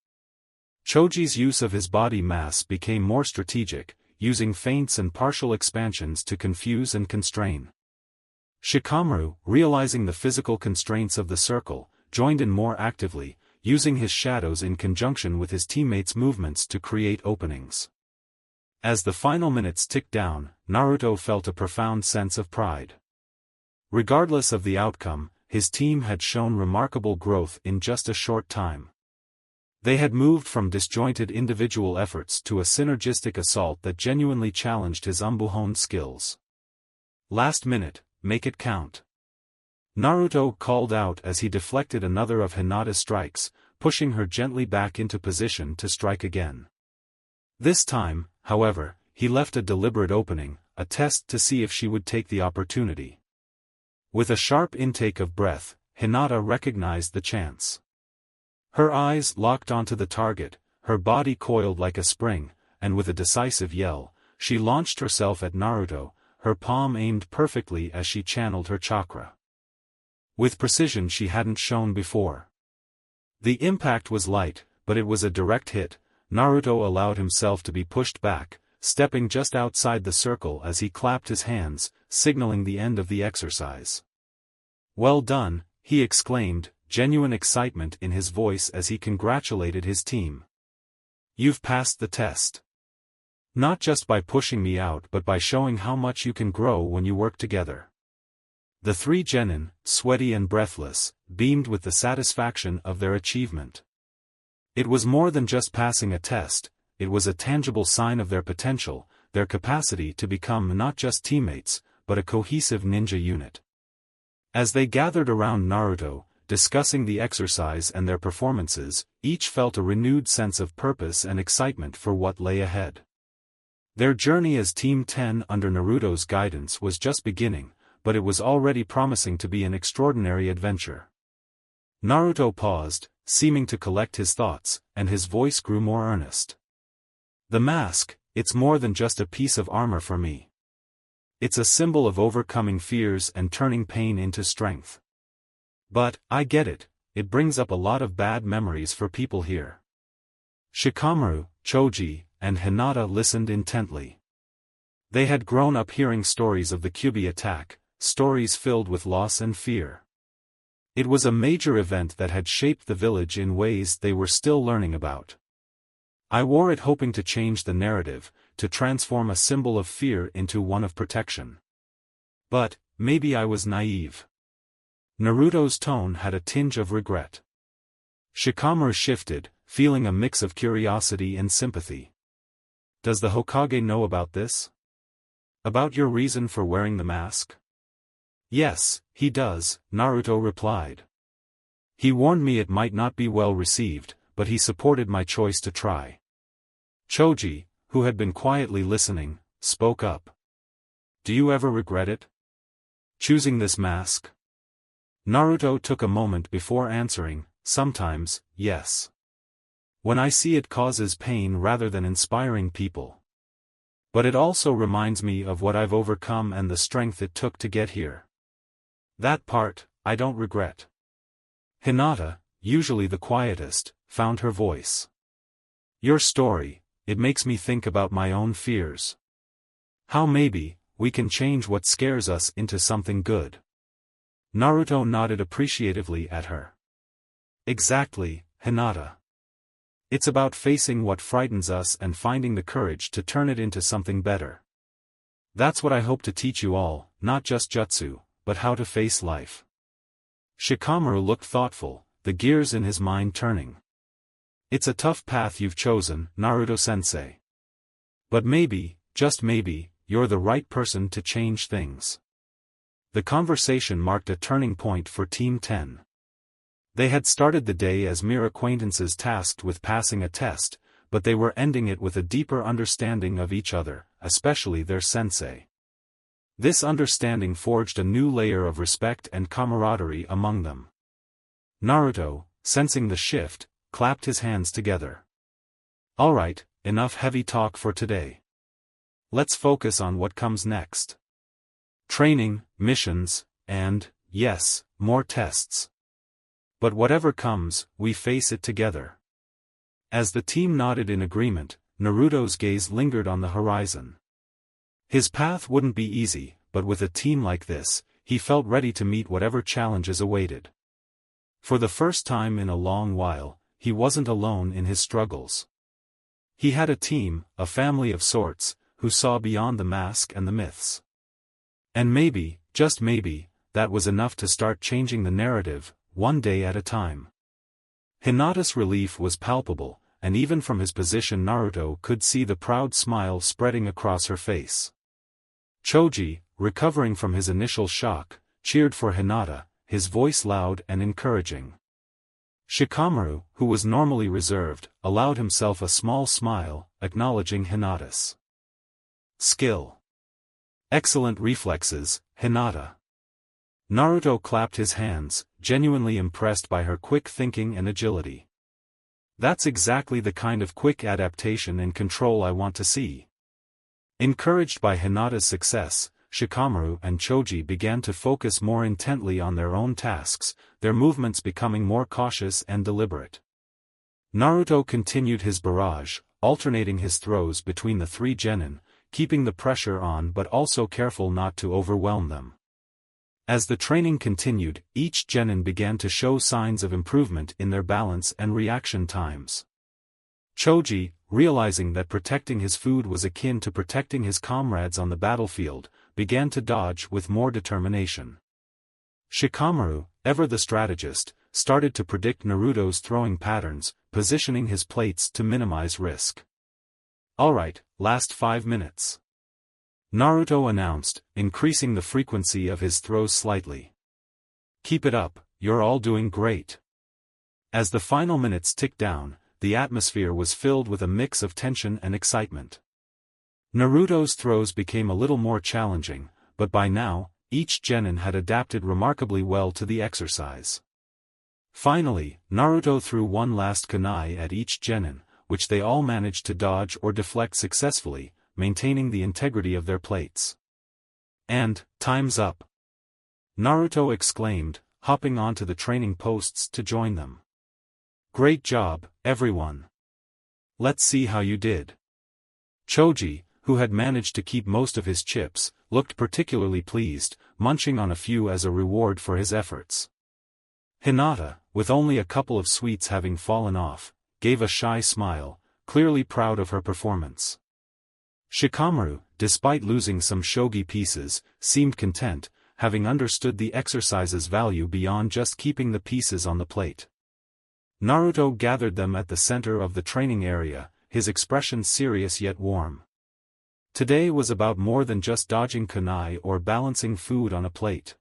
Choji's use of his body mass became more strategic, using feints and partial expansions to confuse and constrain. Shikamaru, realizing the physical constraints of the circle, joined in more actively, using his shadows in conjunction with his teammates' movements to create openings. As the final minutes ticked down, Naruto felt a profound sense of pride. Regardless of the outcome, his team had shown remarkable growth in just a short time. They had moved from disjointed individual efforts to a synergistic assault that genuinely challenged his Anbu skills. Last minute, make it count. Naruto called out as he deflected another of Hinata's strikes, pushing her gently back into position to strike again. This time, however, he left a deliberate opening, a test to see if she would take the opportunity. With a sharp intake of breath, Hinata recognized the chance. Her eyes locked onto the target, her body coiled like a spring, and with a decisive yell, she launched herself at Naruto, her palm aimed perfectly as she channeled her chakra. With precision she hadn't shown before. The impact was light, but it was a direct hit. Naruto allowed himself to be pushed back, stepping just outside the circle as he clapped his hands, signaling the end of the exercise. Well done, he exclaimed, genuine excitement in his voice as he congratulated his team. You've passed the test. Not just by pushing me out but by showing how much you can grow when you work together. The three genin, sweaty and breathless, beamed with the satisfaction of their achievement. It was more than just passing a test, it was a tangible sign of their potential, their capacity to become not just teammates, but a cohesive ninja unit. As they gathered around Naruto, discussing the exercise and their performances, each felt a renewed sense of purpose and excitement for what lay ahead. Their journey as Team 10 under Naruto's guidance was just beginning, but it was already promising to be an extraordinary adventure. Naruto paused, seeming to collect his thoughts, and his voice grew more earnest. The mask, it's more than just a piece of armor for me. It's a symbol of overcoming fears and turning pain into strength. But, I get it, it brings up a lot of bad memories for people here. Shikamaru, Choji, and Hinata listened intently. They had grown up hearing stories of the Kyubi attack, stories filled with loss and fear. It was a major event that had shaped the village in ways they were still learning about. I wore it hoping to change the narrative, to transform a symbol of fear into one of protection. But, maybe I was naive. Naruto's tone had a tinge of regret. Shikamaru shifted, feeling a mix of curiosity and sympathy. Does the Hokage know about this? About your reason for wearing the mask? Yes, he does, Naruto replied. He warned me it might not be well received, but he supported my choice to try. Choji, who had been quietly listening, spoke up. Do you ever regret it? Choosing this mask? Naruto took a moment before answering, sometimes, yes. When I see it causes pain rather than inspiring people. But it also reminds me of what I've overcome and the strength it took to get here. That part, I don't regret. Hinata, usually the quietest, found her voice. Your story, it makes me think about my own fears. How maybe, we can change what scares us into something good. Naruto nodded appreciatively at her. Exactly, Hinata. It's about facing what frightens us and finding the courage to turn it into something better. That's what I hope to teach you all, not just jutsu, but how to face life. Shikamaru looked thoughtful, the gears in his mind turning. It's a tough path you've chosen, Naruto-sensei. But maybe, just maybe, you're the right person to change things. The conversation marked a turning point for Team 10. They had started the day as mere acquaintances tasked with passing a test, but they were ending it with a deeper understanding of each other, especially their sensei. This understanding forged a new layer of respect and camaraderie among them. Naruto, sensing the shift, clapped his hands together. Alright, enough heavy talk for today. Let's focus on what comes next. Training, missions, and, yes, more tests. But whatever comes, we face it together. As the team nodded in agreement, Naruto's gaze lingered on the horizon. His path wouldn't be easy, but with a team like this, he felt ready to meet whatever challenges awaited. For the first time in a long while, he wasn't alone in his struggles. He had a team, a family of sorts, who saw beyond the mask and the myths. And maybe, just maybe, that was enough to start changing the narrative, one day at a time. Hinata's relief was palpable, and even from his position Naruto could see the proud smile spreading across her face. Choji, recovering from his initial shock, cheered for Hinata, his voice loud and encouraging. Shikamaru, who was normally reserved, allowed himself a small smile, acknowledging Hinata's skill. Excellent reflexes, Hinata. Naruto clapped his hands, genuinely impressed by her quick thinking and agility. That's exactly the kind of quick adaptation and control I want to see. Encouraged by Hinata's success, Shikamaru and Choji began to focus more intently on their own tasks, their movements becoming more cautious and deliberate. Naruto continued his barrage, alternating his throws between the three genin, keeping the pressure on but also careful not to overwhelm them. As the training continued, each genin began to show signs of improvement in their balance and reaction times. Choji, realizing that protecting his food was akin to protecting his comrades on the battlefield, began to dodge with more determination. Shikamaru, ever the strategist, started to predict Naruto's throwing patterns, positioning his plates to minimize risk. Alright, last 5 minutes. Naruto announced, increasing the frequency of his throws slightly. Keep it up, you're all doing great. As the final minutes ticked down, the atmosphere was filled with a mix of tension and excitement. Naruto's throws became a little more challenging, but by now, each genin had adapted remarkably well to the exercise. Finally, Naruto threw one last kunai at each genin, which they all managed to dodge or deflect successfully, maintaining the integrity of their plates. And, time's up! Naruto exclaimed, hopping onto the training posts to join them. Great job, everyone! Let's see how you did. Choji, who had managed to keep most of his chips, looked particularly pleased, munching on a few as a reward for his efforts. Hinata, with only a couple of sweets having fallen off, gave a shy smile, clearly proud of her performance. Shikamaru, despite losing some shogi pieces, seemed content, having understood the exercise's value beyond just keeping the pieces on the plate. Naruto gathered them at the center of the training area, his expression serious yet warm. Today was about more than just dodging kunai or balancing food on a plate.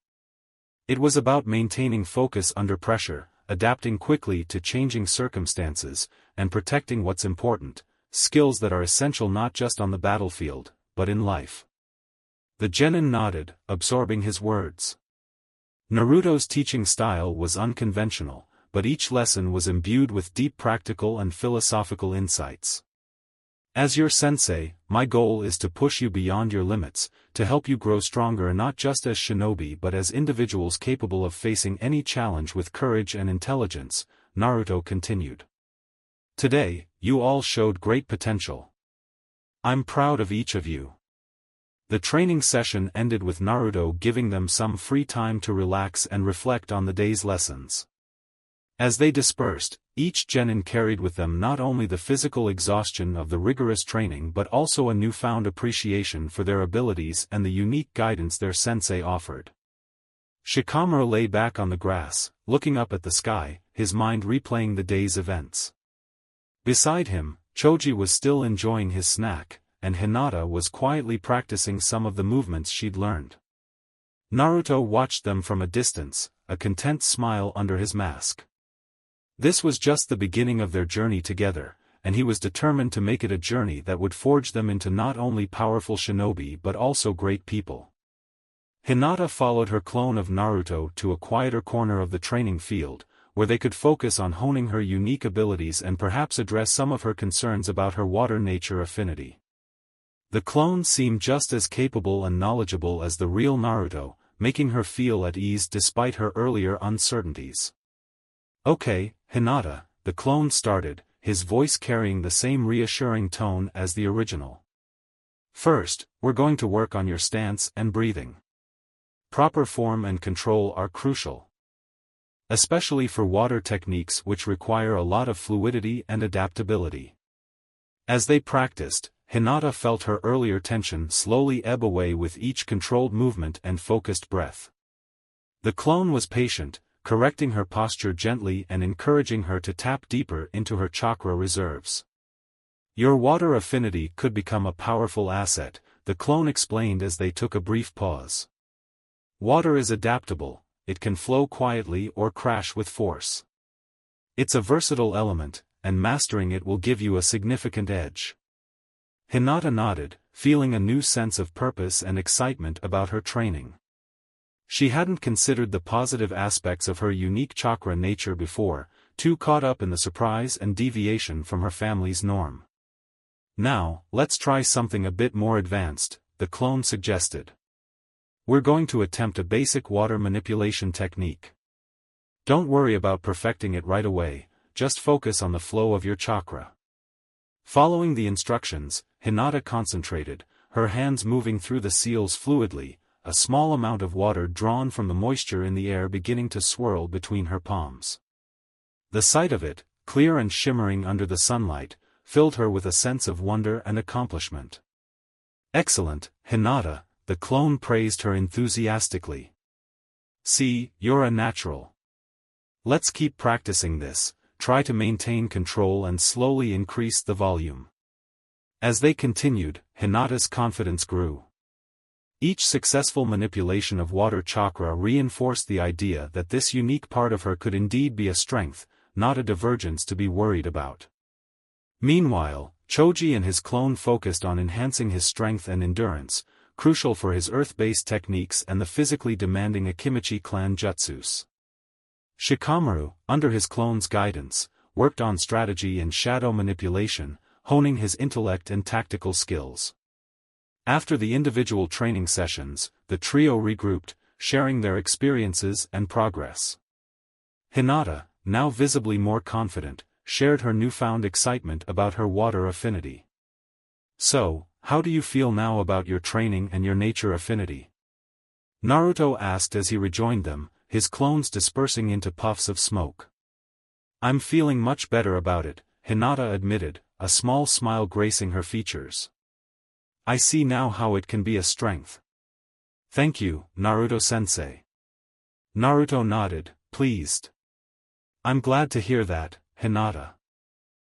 It was about maintaining focus under pressure, adapting quickly to changing circumstances, and protecting what's important, skills that are essential not just on the battlefield, but in life. The genin nodded, absorbing his words. Naruto's teaching style was unconventional, but each lesson was imbued with deep practical and philosophical insights. As your sensei, my goal is to push you beyond your limits, to help you grow stronger not just as shinobi but as individuals capable of facing any challenge with courage and intelligence, Naruto continued. Today, you all showed great potential. I'm proud of each of you. The training session ended with Naruto giving them some free time to relax and reflect on the day's lessons. As they dispersed, each genin carried with them not only the physical exhaustion of the rigorous training but also a newfound appreciation for their abilities and the unique guidance their sensei offered. Shikamaru lay back on the grass, looking up at the sky, his mind replaying the day's events. Beside him, Choji was still enjoying his snack, and Hinata was quietly practicing some of the movements she'd learned. Naruto watched them from a distance, a content smile under his mask. This was just the beginning of their journey together, and he was determined to make it a journey that would forge them into not only powerful shinobi but also great people. Hinata followed her clone of Naruto to a quieter corner of the training field, where they could focus on honing her unique abilities and perhaps address some of her concerns about her water nature affinity. The clone seemed just as capable and knowledgeable as the real Naruto, making her feel at ease despite her earlier uncertainties. Okay, Hinata, the clone started, his voice carrying the same reassuring tone as the original. First, we're going to work on your stance and breathing. Proper form and control are crucial. Especially for water techniques which require a lot of fluidity and adaptability. As they practiced, Hinata felt her earlier tension slowly ebb away with each controlled movement and focused breath. The clone was patient, correcting her posture gently and encouraging her to tap deeper into her chakra reserves. Your water affinity could become a powerful asset, the clone explained as they took a brief pause. Water is adaptable, it can flow quietly or crash with force. It's a versatile element, and mastering it will give you a significant edge. Hinata nodded, feeling a new sense of purpose and excitement about her training. She hadn't considered the positive aspects of her unique chakra nature before, too caught up in the surprise and deviation from her family's norm. Now, let's try something a bit more advanced, the clone suggested. We're going to attempt a basic water manipulation technique. Don't worry about perfecting it right away, just focus on the flow of your chakra. Following the instructions, Hinata concentrated, her hands moving through the seals fluidly, a small amount of water drawn from the moisture in the air beginning to swirl between her palms. The sight of it, clear and shimmering under the sunlight, filled her with a sense of wonder and accomplishment. Excellent, Hinata, the clone praised her enthusiastically. See, you're a natural. Let's keep practicing this, try to maintain control and slowly increase the volume. As they continued, Hinata's confidence grew. Each successful manipulation of water chakra reinforced the idea that this unique part of her could indeed be a strength, not a divergence to be worried about. Meanwhile, Choji and his clone focused on enhancing his strength and endurance, crucial for his earth-based techniques and the physically demanding Akimichi clan jutsus. Shikamaru, under his clone's guidance, worked on strategy and shadow manipulation, honing his intellect and tactical skills. After the individual training sessions, the trio regrouped, sharing their experiences and progress. Hinata, now visibly more confident, shared her newfound excitement about her water affinity. "So, how do you feel now about your training and your nature affinity?" Naruto asked as he rejoined them, his clones dispersing into puffs of smoke. "I'm feeling much better about it," Hinata admitted, a small smile gracing her features. "I see now how it can be a strength." "Thank you, Naruto-sensei." Naruto nodded, pleased. "I'm glad to hear that, Hinata.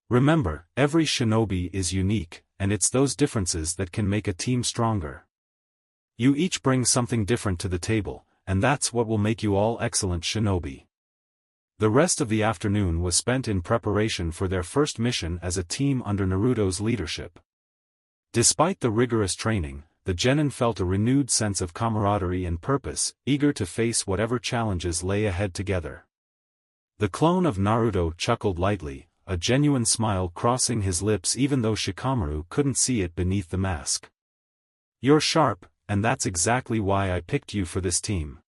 Remember, every shinobi is unique, and it's those differences that can make a team stronger. You each bring something different to the table, and that's what will make you all excellent shinobi." The rest of the afternoon was spent in preparation for their first mission as a team under Naruto's leadership. Despite the rigorous training, the Genin felt a renewed sense of camaraderie and purpose, eager to face whatever challenges lay ahead together. The clone of Naruto chuckled lightly, a genuine smile crossing his lips even though Shikamaru couldn't see it beneath the mask. "You're sharp, and that's exactly why I picked you for this team.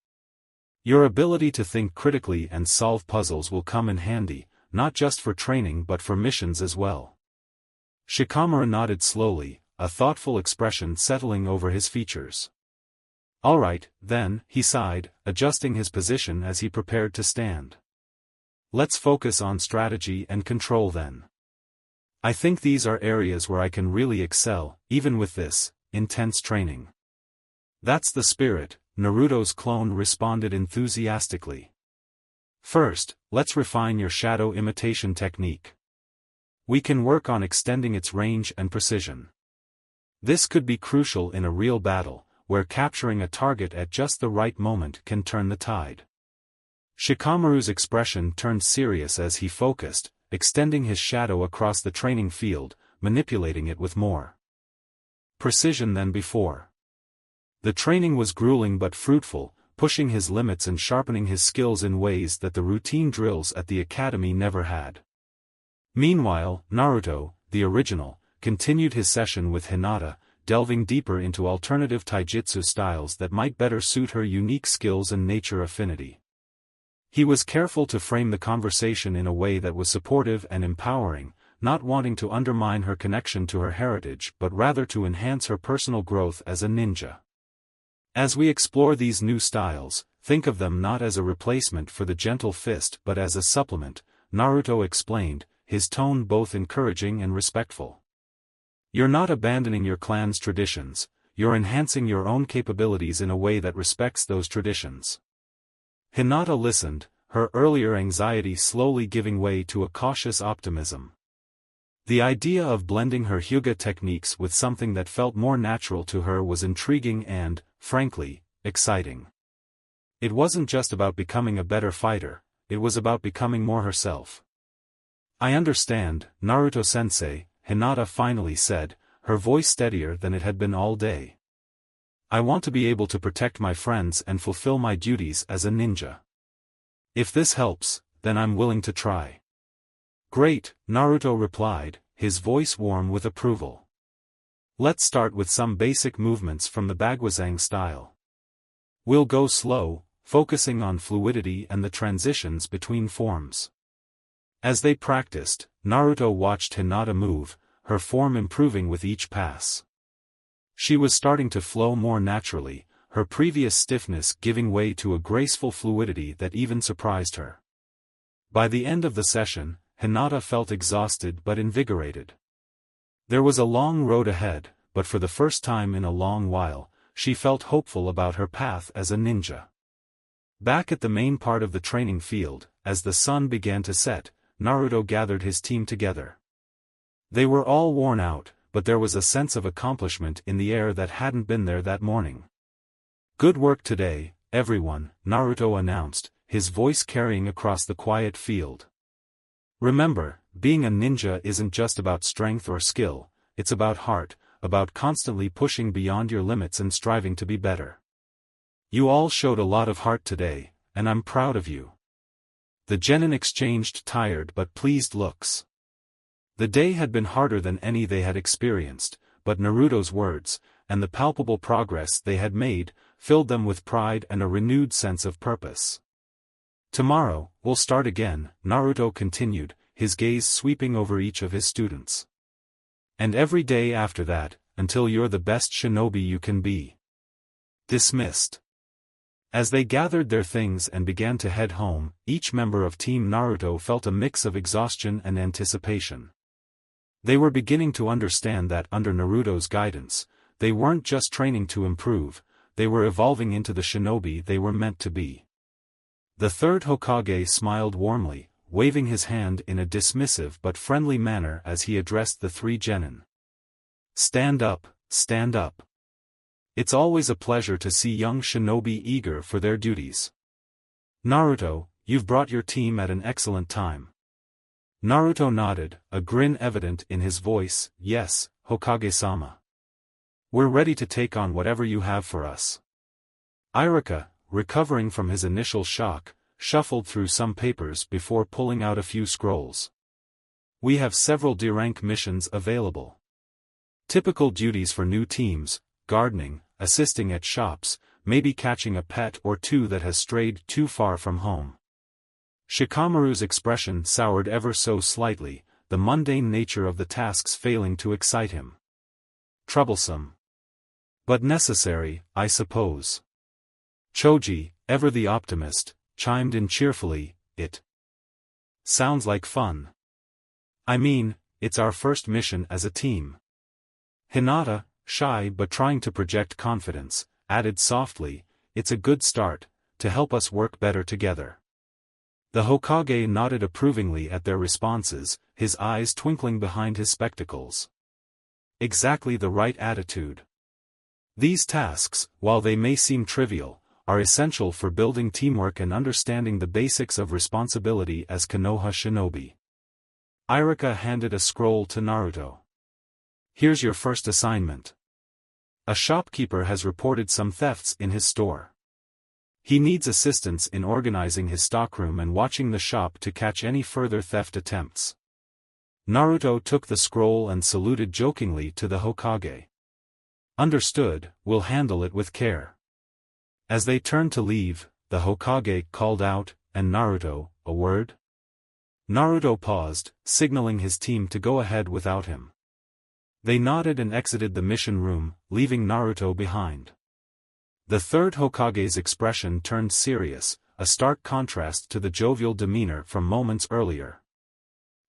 Your ability to think critically and solve puzzles will come in handy, not just for training but for missions as well." Shikamaru nodded slowly, a thoughtful expression settling over his features. "All right, then," he sighed, adjusting his position as he prepared to stand. "Let's focus on strategy and control then. I think these are areas where I can really excel, even with this intense training." "That's the spirit," Naruto's clone responded enthusiastically. "First, let's refine your shadow imitation technique. We can work on extending its range and precision. This could be crucial in a real battle, where capturing a target at just the right moment can turn the tide." Shikamaru's expression turned serious as he focused, extending his shadow across the training field, manipulating it with more precision than before. The training was grueling but fruitful, pushing his limits and sharpening his skills in ways that the routine drills at the academy never had. Meanwhile, Naruto, the original, continued his session with Hinata, delving deeper into alternative taijutsu styles that might better suit her unique skills and nature affinity. He was careful to frame the conversation in a way that was supportive and empowering, not wanting to undermine her connection to her heritage but rather to enhance her personal growth as a ninja. "As we explore these new styles, think of them not as a replacement for the gentle fist but as a supplement," Naruto explained, his tone both encouraging and respectful. "You're not abandoning your clan's traditions, you're enhancing your own capabilities in a way that respects those traditions." Hinata listened, her earlier anxiety slowly giving way to a cautious optimism. The idea of blending her Hyuga techniques with something that felt more natural to her was intriguing and, frankly, exciting. It wasn't just about becoming a better fighter, it was about becoming more herself. "I understand, Naruto-sensei," Hinata finally said, her voice steadier than it had been all day. "I want to be able to protect my friends and fulfill my duties as a ninja. If this helps, then I'm willing to try." "Great," Naruto replied, his voice warm with approval. "Let's start with some basic movements from the Bagwazang style. We'll go slow, focusing on fluidity and the transitions between forms." As they practiced, Naruto watched Hinata move, her form improving with each pass. She was starting to flow more naturally, her previous stiffness giving way to a graceful fluidity that even surprised her. By the end of the session, Hinata felt exhausted but invigorated. There was a long road ahead, but for the first time in a long while, she felt hopeful about her path as a ninja. Back at the main part of the training field, as the sun began to set, Naruto gathered his team together. They were all worn out, but there was a sense of accomplishment in the air that hadn't been there that morning. Good work today, everyone, Naruto announced, his voice carrying across the quiet field. Remember, being a ninja isn't just about strength or skill, it's about heart, about constantly pushing beyond your limits and striving to be better. You all showed a lot of heart today, and I'm proud of you. The Genin exchanged tired but pleased looks. The day had been harder than any they had experienced, but Naruto's words, and the palpable progress they had made, filled them with pride and a renewed sense of purpose. Tomorrow, we'll start again, Naruto continued, his gaze sweeping over each of his students. And every day after that, until you're the best shinobi you can be. Dismissed. As they gathered their things and began to head home, each member of Team Naruto felt a mix of exhaustion and anticipation. They were beginning to understand that under Naruto's guidance, they weren't just training to improve, they were evolving into the shinobi they were meant to be. The third Hokage smiled warmly, waving his hand in a dismissive but friendly manner as he addressed the three Genin. Stand up, stand up. It's always a pleasure to see young shinobi eager for their duties. Naruto, you've brought your team at an excellent time. Naruto nodded, a grin evident in his voice. Yes, Hokage-sama. We're ready to take on whatever you have for us. Iruka, recovering from his initial shock, shuffled through some papers before pulling out a few scrolls. We have several D-rank missions available. Typical duties for new teams: gardening, assisting at shops, maybe catching a pet or two that has strayed too far from home. Shikamaru's expression soured ever so slightly, the mundane nature of the tasks failing to excite him. Troublesome. But necessary, I suppose. Choji, ever the optimist, chimed in cheerfully, it sounds like fun. I mean, it's our first mission as a team. Hinata, shy but trying to project confidence, added softly, it's a good start, to help us work better together. The Hokage nodded approvingly at their responses, his eyes twinkling behind his spectacles. Exactly the right attitude. These tasks, while they may seem trivial, are essential for building teamwork and understanding the basics of responsibility as Konoha shinobi. Iruka handed a scroll to Naruto. Here's your first assignment. A shopkeeper has reported some thefts in his store. He needs assistance in organizing his stockroom and watching the shop to catch any further theft attempts. Naruto took the scroll and saluted jokingly to the Hokage. Understood, we'll handle it with care. As they turned to leave, the Hokage called out, and Naruto, a word? Naruto paused, signaling his team to go ahead without him. They nodded and exited the mission room, leaving Naruto behind. The third Hokage's expression turned serious, a stark contrast to the jovial demeanor from moments earlier.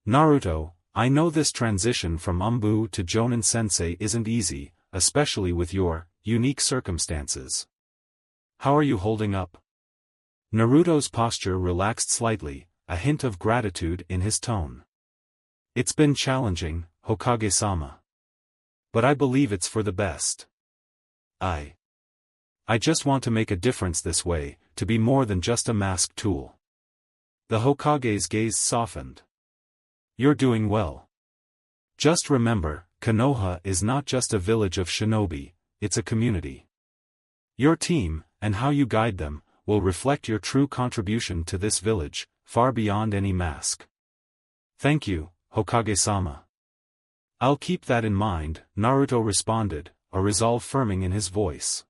Naruto, I know this transition from Anbu to Jonin Sensei isn't easy, especially with your unique circumstances. How are you holding up? Naruto's posture relaxed slightly, a hint of gratitude in his tone. It's been challenging, Hokage-sama. But I believe it's for the best. I just want to make a difference this way, to be more than just a masked tool. The Hokage's gaze softened. You're doing well. Just remember, Konoha is not just a village of shinobi, it's a community. Your team, and how you guide them, will reflect your true contribution to this village, far beyond any mask. Thank you, Hokage-sama. I'll keep that in mind, Naruto responded, a resolve firming in his voice.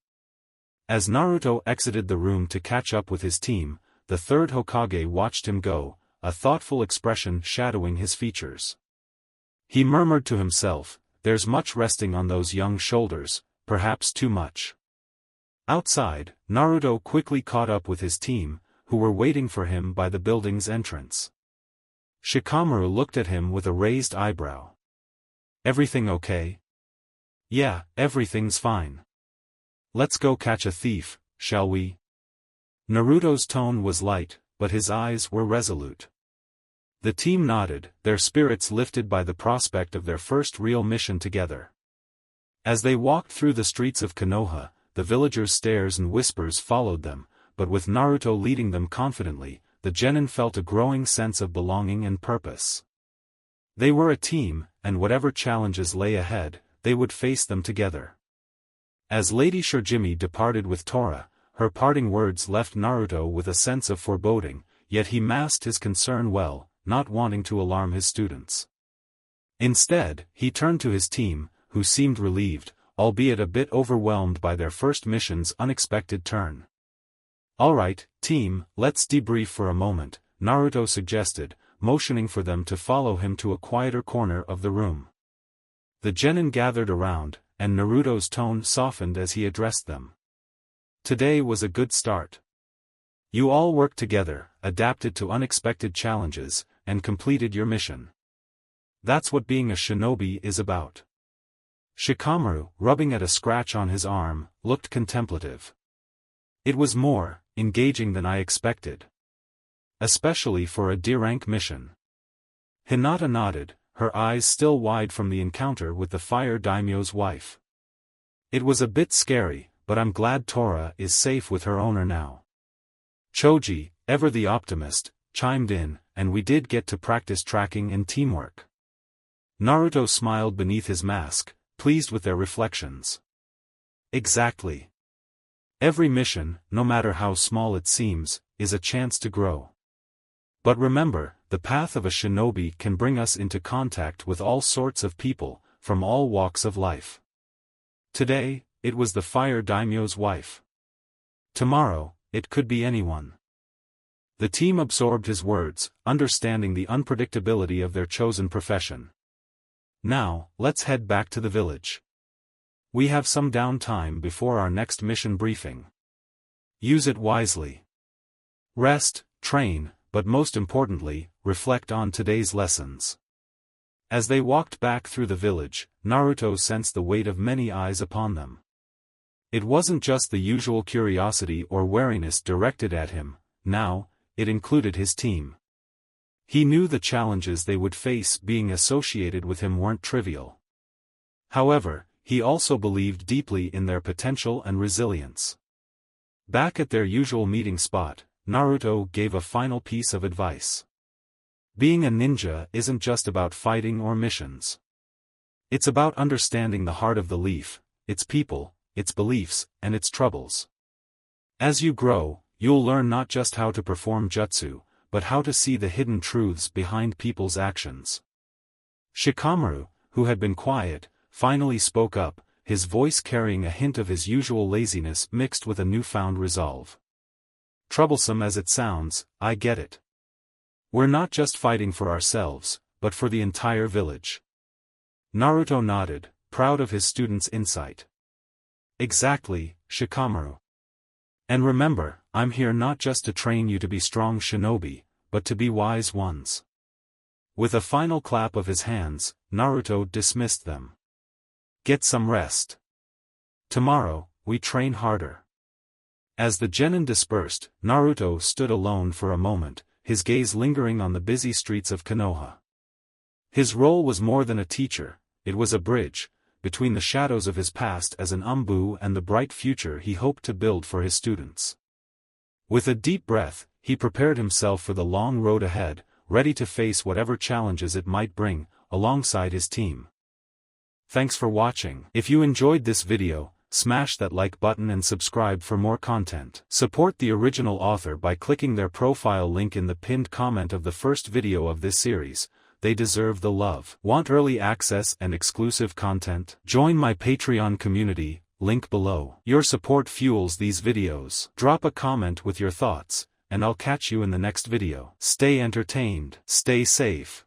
As Naruto exited the room to catch up with his team, the third Hokage watched him go, a thoughtful expression shadowing his features. He murmured to himself, there's much resting on those young shoulders, perhaps too much. Outside, Naruto quickly caught up with his team, who were waiting for him by the building's entrance. Shikamaru looked at him with a raised eyebrow. Everything okay? Yeah, everything's fine. Let's go catch a thief, shall we? Naruto's tone was light, but his eyes were resolute. The team nodded, their spirits lifted by the prospect of their first real mission together. As they walked through the streets of Konoha, the villagers' stares and whispers followed them, but with Naruto leading them confidently, the Genin felt a growing sense of belonging and purpose. They were a team, and whatever challenges lay ahead, they would face them together. As Lady Shurjimi departed with Tora, her parting words left Naruto with a sense of foreboding, yet he masked his concern well, not wanting to alarm his students. Instead, he turned to his team, who seemed relieved, albeit a bit overwhelmed by their first mission's unexpected turn. "Alright, team, let's debrief for a moment," Naruto suggested, motioning for them to follow him to a quieter corner of the room. The Genin gathered around, and Naruto's tone softened as he addressed them. "Today was a good start. You all worked together, adapted to unexpected challenges, and completed your mission. That's what being a shinobi is about." Shikamaru, rubbing at a scratch on his arm, looked contemplative. "It was more engaging than I expected. Especially for a D-rank mission." Hinata nodded, her eyes still wide from the encounter with the fire daimyo's wife. "It was a bit scary, but I'm glad Tora is safe with her owner now." Choji, ever the optimist, chimed in, "And we did get to practice tracking and teamwork." Naruto smiled beneath his mask, pleased with their reflections. "Exactly. Every mission, no matter how small it seems, is a chance to grow. But remember, the path of a shinobi can bring us into contact with all sorts of people, from all walks of life. Today, it was the fire daimyo's wife. Tomorrow, it could be anyone." The team absorbed his words, understanding the unpredictability of their chosen profession. "Now, let's head back to the village. We have some downtime before our next mission briefing. Use it wisely. Rest, train, but most importantly, reflect on today's lessons." As they walked back through the village, Naruto sensed the weight of many eyes upon them. It wasn't just the usual curiosity or wariness directed at him, now, it included his team. He knew the challenges they would face being associated with him weren't trivial. However, he also believed deeply in their potential and resilience. Back at their usual meeting spot, Naruto gave a final piece of advice. Being a ninja isn't just about fighting or missions. It's about understanding the heart of the leaf, its people, its beliefs, and its troubles. As you grow, you'll learn not just how to perform jutsu, but how to see the hidden truths behind people's actions. Shikamaru, who had been quiet, finally spoke up, his voice carrying a hint of his usual laziness mixed with a newfound resolve. "Troublesome as it sounds, I get it. We're not just fighting for ourselves, but for the entire village." Naruto nodded, proud of his student's insight. "Exactly, Shikamaru. And remember, I'm here not just to train you to be strong shinobi, but to be wise ones." With a final clap of his hands, Naruto dismissed them. "Get some rest. Tomorrow, we train harder." As the genin dispersed, Naruto stood alone for a moment, his gaze lingering on the busy streets of Konoha. His role was more than a teacher, it was a bridge, between the shadows of his past as an Anbu and the bright future he hoped to build for his students. With a deep breath, he prepared himself for the long road ahead, ready to face whatever challenges it might bring, alongside his team. Thanks for watching. If you enjoyed this video, smash that like button and subscribe for more content. Support the original author by clicking their profile link in the pinned comment of the first video of this series. They deserve the love. Want early access and exclusive content? Join my Patreon community, link below. Your support fuels these videos. Drop a comment with your thoughts, and I'll catch you in the next video. Stay entertained, stay safe.